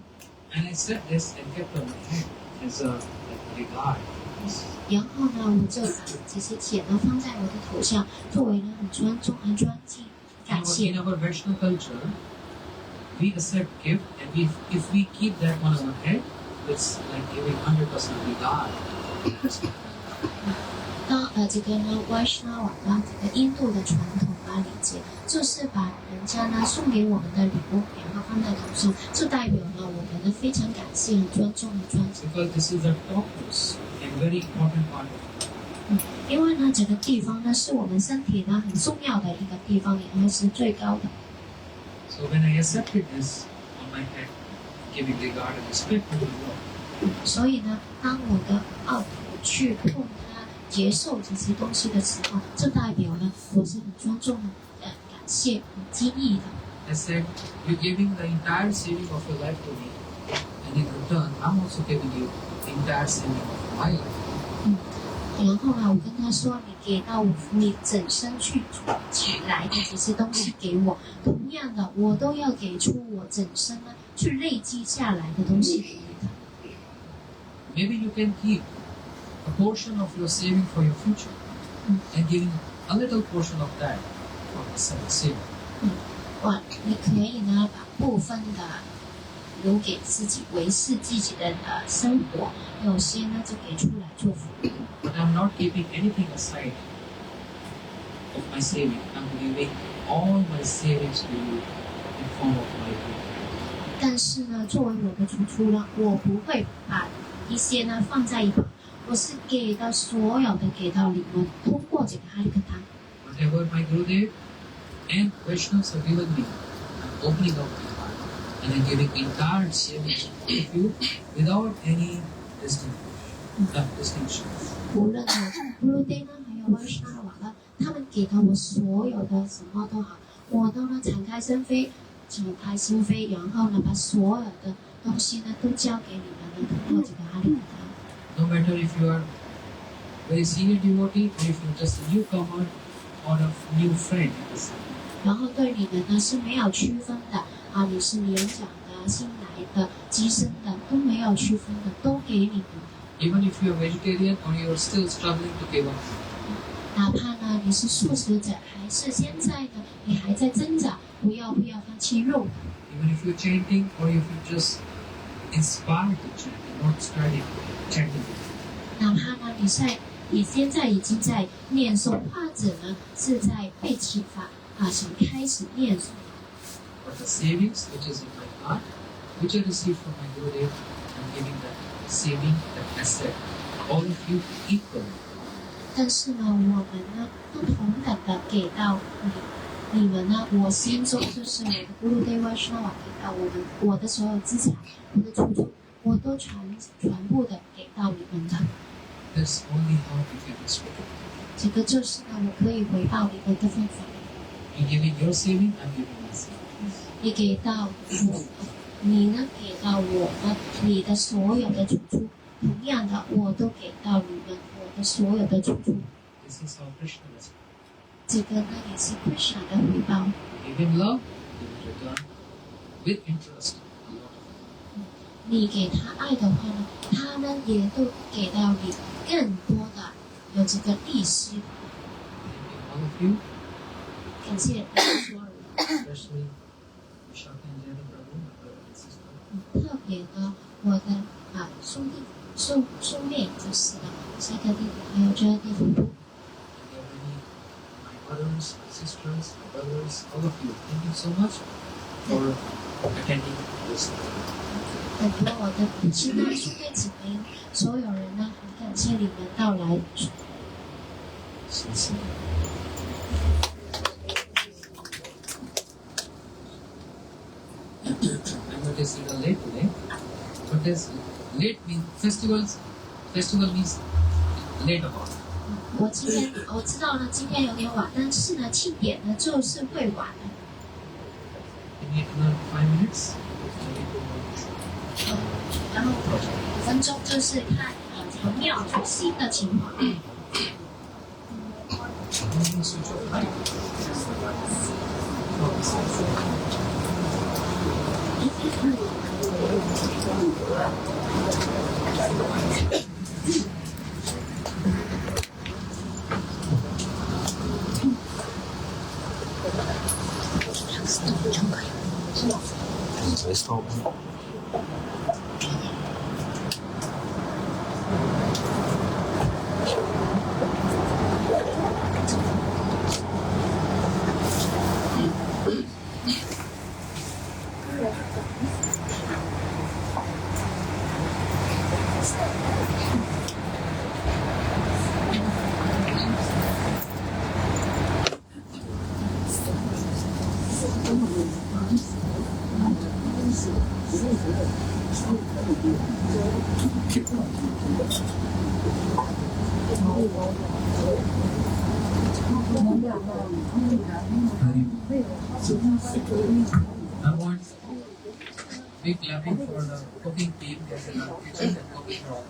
And I said this and kept on my hand as a regard. 然后呢，我就把这些钱呢放在我的头上，作为呢很尊重、很尊敬、感谢。In our Vaishnava culture, we accept gift, and if we keep that on our head, it's like giving 100% regard. 那这个呢 Vaishnava 呢，这个印度的传统理解，就是把人家呢送给我们的礼物，然后放在头上，就代表了我们呢非常感谢、很尊重、很尊敬。Because this is a topmost and very important part of 因为呢，这个地方呢是我们身体呢很重要的一个地方，然后是最高的。So when I accepted this on my head, giving regard and respect to the Lord. 所以呢，当我的奥普去碰它、接受这些东西的时候，就代表了我是很尊重、感谢、很敬意的。I said, you're giving the entire saving of your life to me, and in return, I'm also giving you the entire saving of my life. 然后呢，我跟他说，你给到我你整身去取来的这些东西给我，同样的，我都要给出我整身呢去累积下来的东西给你的。Maybe you can keep a portion of your saving for your future, and giving a little portion of that for the saving. 你可以呢把部分的留给自己，维持自己的生活，有些呢就给出来做福利。But I'm not keeping anything aside of my saving. I'm giving all my savings to you in form of my gift. 但是呢，作为我的主出呢，我不会把一些呢放在一旁，我是给到所有的给到你们，通过这个哈利克塔。Whatever my Gurudev and Vaishnavas have given me, I'm opening up my heart and I'm giving entire savings to you without any distinction. 无论呢，布鲁迪呢，还有瓦什纳瓦呢，他们给到我所有的什么都好，我都呢敞开心扉，然后呢把所有的东西呢都交给你们呢，通过这个哈利克塔。 No matter if you are very senior devotee or if you're just a newcomer or a new friend. 然后对你们呢是没有区分的啊，你是年长的、新来的、资深的都没有区分的，都给你们的。 Even if you are vegetarian or you are still struggling to give up. 哪怕呢你是素食者，还是现在呢你还在挣扎，不要放弃肉。 Even if you're chanting or if you're just inspired to chant, you're not starting chanting. 哪怕呢你现在已经在念诵，或者呢是在被启发啊，想开始念诵。 But the savings which is in my heart, which I received from my Gurudev, I'm giving that saving, that asset, all of you equally. 但是呢，我们呢都同等的给到你们呢，我心中就是我的 Guru Deva Vaishnava 给到我的所有资产，我的储蓄，我都全部的给到你们的。 That's only how you can respect. 这个就是呢，我可以回报你们的方法。 You giving your saving, I'm giving my saving. 你给到我，你呢给到我呢，你的所有的储蓄，同样的，我都给到你们我的所有的储蓄。 This is how Krishna does it. 这个呢也是 Krishna 的回报。 Give him love, he will return with interest. 你给他爱的话呢，他呢也都给到你更多的有这个利息。 All of you, 感谢所有人， especially Vishaka and Jana Prabhu, my brother and sister. 特别的我的兄妹就是呢，沙克弟弟还有这弟夫妇。 And there are many, my brothers, my sisters, my brothers, all of you. Thank you so much for attending this. 很多我的亲爱兄妹姊妹，所有人呢，很感谢你们到来。谢谢。I noticed it late today. What does late mean? Festival means late about. 我知道呢，今天有点晚，但是呢，庆典呢就是会晚的。 You need another 5 minutes. 然后5分钟就是看这个庙主席的情况。I want big clapping for the cooking team that's in our kitchen and cooking wrong.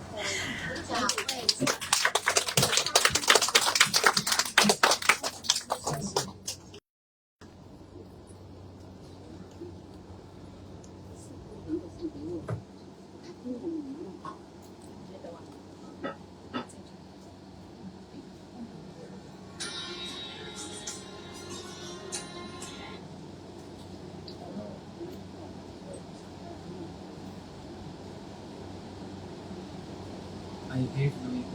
I hate doing it.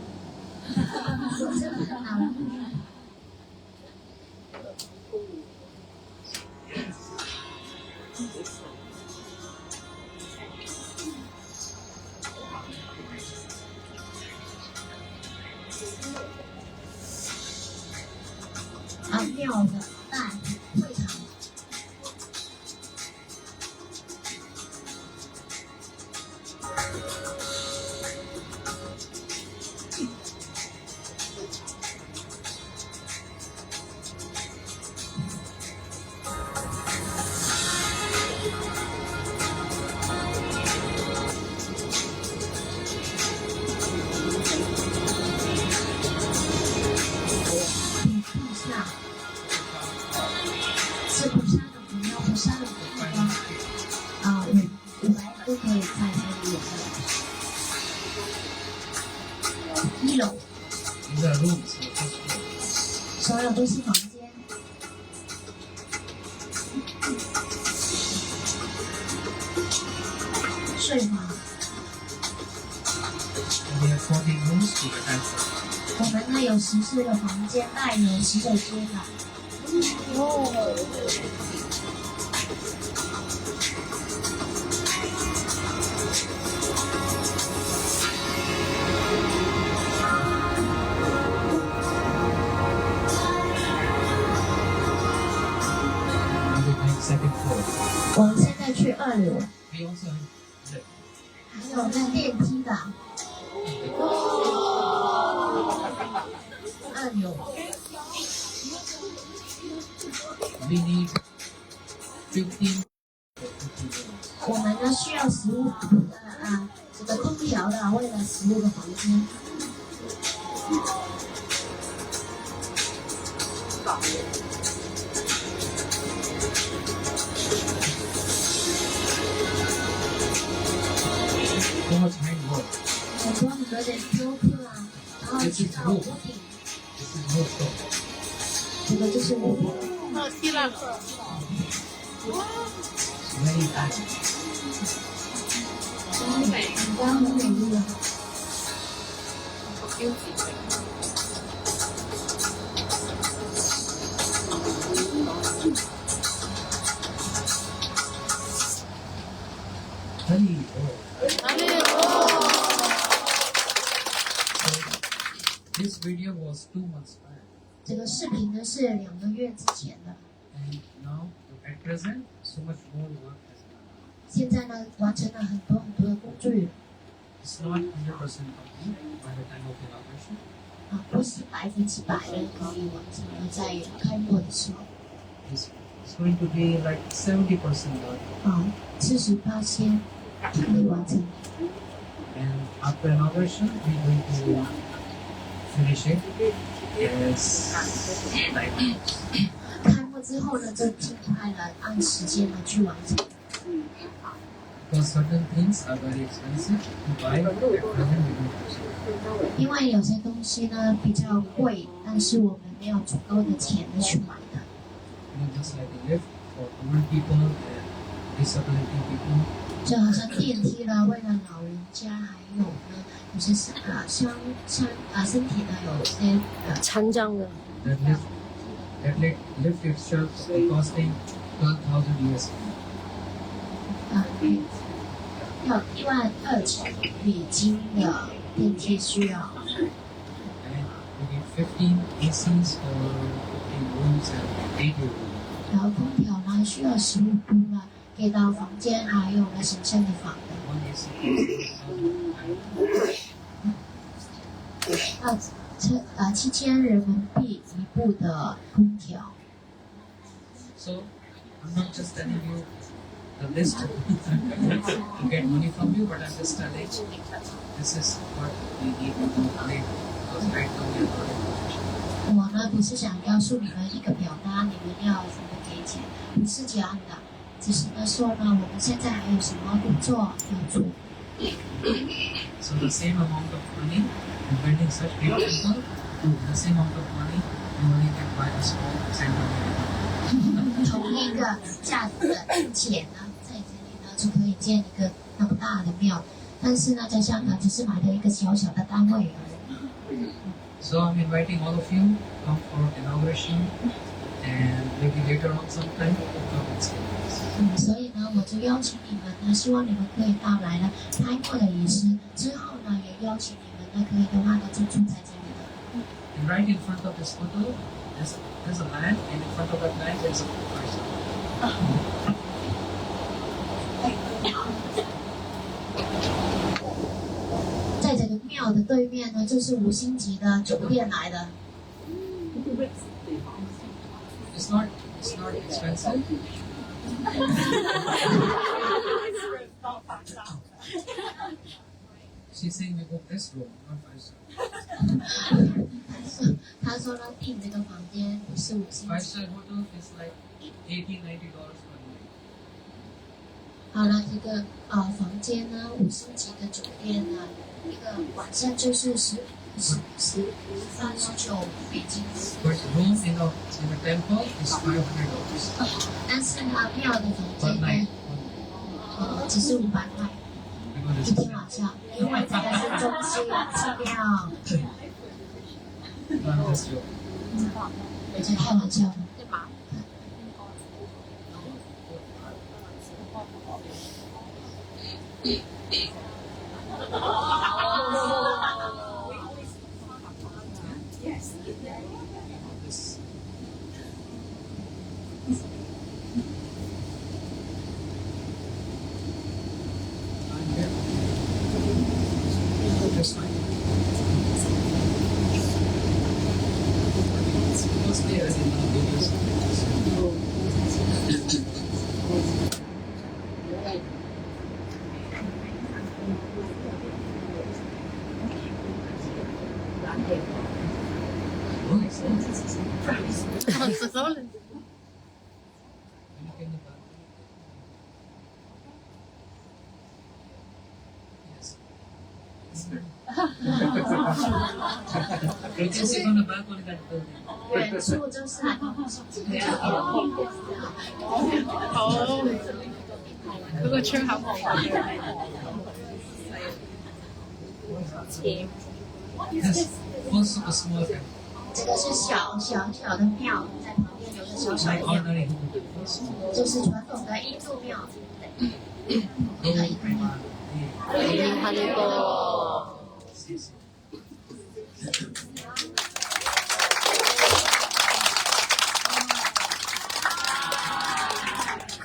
真的很难。很妙的大会场。吃不下的朋友不下的地方啊，我来都可以在这里演的。一楼 These are rooms. 所有都是房间，睡房。We have 14 rooms to the dancer. 我们呢有14个房间，带有洗手间的。Now we're going second floor. 我们现在去2楼， We also have the 还有那电梯的。按钮。 we need 15. 我们呢需要15个这个空调的，为了15个房间。So much handwork. 很多很多的雕刻啊，然后去到屋顶， This is no stop. 这个就是屋顶。 Very bad. 很光很美丽啊。 Hari. This video was 2 months back. 这个视频呢是2个月之前的， And now, at present, so much more work has been done. 现在呢完成了很多很多的工序 It's not 100% complete by the time of inauguration. 啊，不是100%的可以完成的，在开幕的时候 It's going to be like 70% done. 啊，48%可以完成。 And after inauguration, we're going to finish it, yes, like 开幕之后呢，就尽快的按时间呢去完成。 because certain things are very expensive to buy at present we don't. 因为有些东西呢比较贵，但是我们没有足够的钱呢去买的。You know, just like a lift for old people and disability people. 就好像电梯呢，为了老人家，还有呢，有些身体呢有些残障的。 That lift itself costing 12,000 US. 要12000美金的电梯需要。 And we get 15 ACs for 15 rooms and 80 rooms. 然后空调呢需要15度呢，给到房间，还有呢神圣的房的。 One AC costs 7000人民币一部的空调。 So I'm not just telling you the list to get money from you, but I'm just telling this is what we need to complete because right now we are not in position. 我呢不是想告诉你们一个表单，你们要怎么给钱，不是这样的，只是呢说呢我们现在还有什么工作要做。 So the same amount of money in building such big temple, the same amount of money you only can buy a small center. 同一个价值的钱呢，在这里呢就可以建一个那么大的庙，但是呢，在香港只是买了一个小小的单位而已。 So I'm inviting all of you come for inauguration and maybe later on sometime come and see us. 所以呢，我就邀请你们呢，希望你们可以到来呢开幕的仪式之后呢，也邀请你们呢，可以的话呢，就住在这里的。 And right in front of this photo, there's a land, and in front of that land there's a person. 在这个庙的对面呢，就是5星级的酒店来的。 It's not expensive. She's saying we book this room, not 5-star. 他说呢，订这个房间不是5星级。 5-star hotel is like $80-90 per night. 好了，这个房间呢，5星级的酒店呢，一个晚上就是39美金。 But room in the temple is $500. 但是呢，庙的房 Per 间 night. 呢，只是500块 Because 一 it's 天晚上，因为这个是中西洋寺庙， I'm just joking. 我在开玩笑的。 That's fine. Mostly as in the videos. Oh, excellent. Yes. You can sit on the balcony of that building. 远处就是嗰個窗口望下 Yes. Also a small temple. 这个是小的庙，在旁边有个小小 Like 的庙， ordinary Hindu temples. 就是传统的印度庙。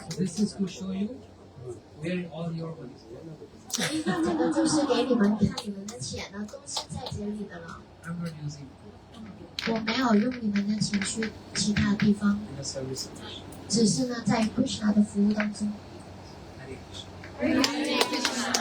So this is to show you where all your money is. 这个就是给你们看，你们的钱呢都是在这里的了。 I'm not using 我没有用你们的钱去其他地方， in the service. 只是呢在 Krishna 的服务当中。 Hare Krishna.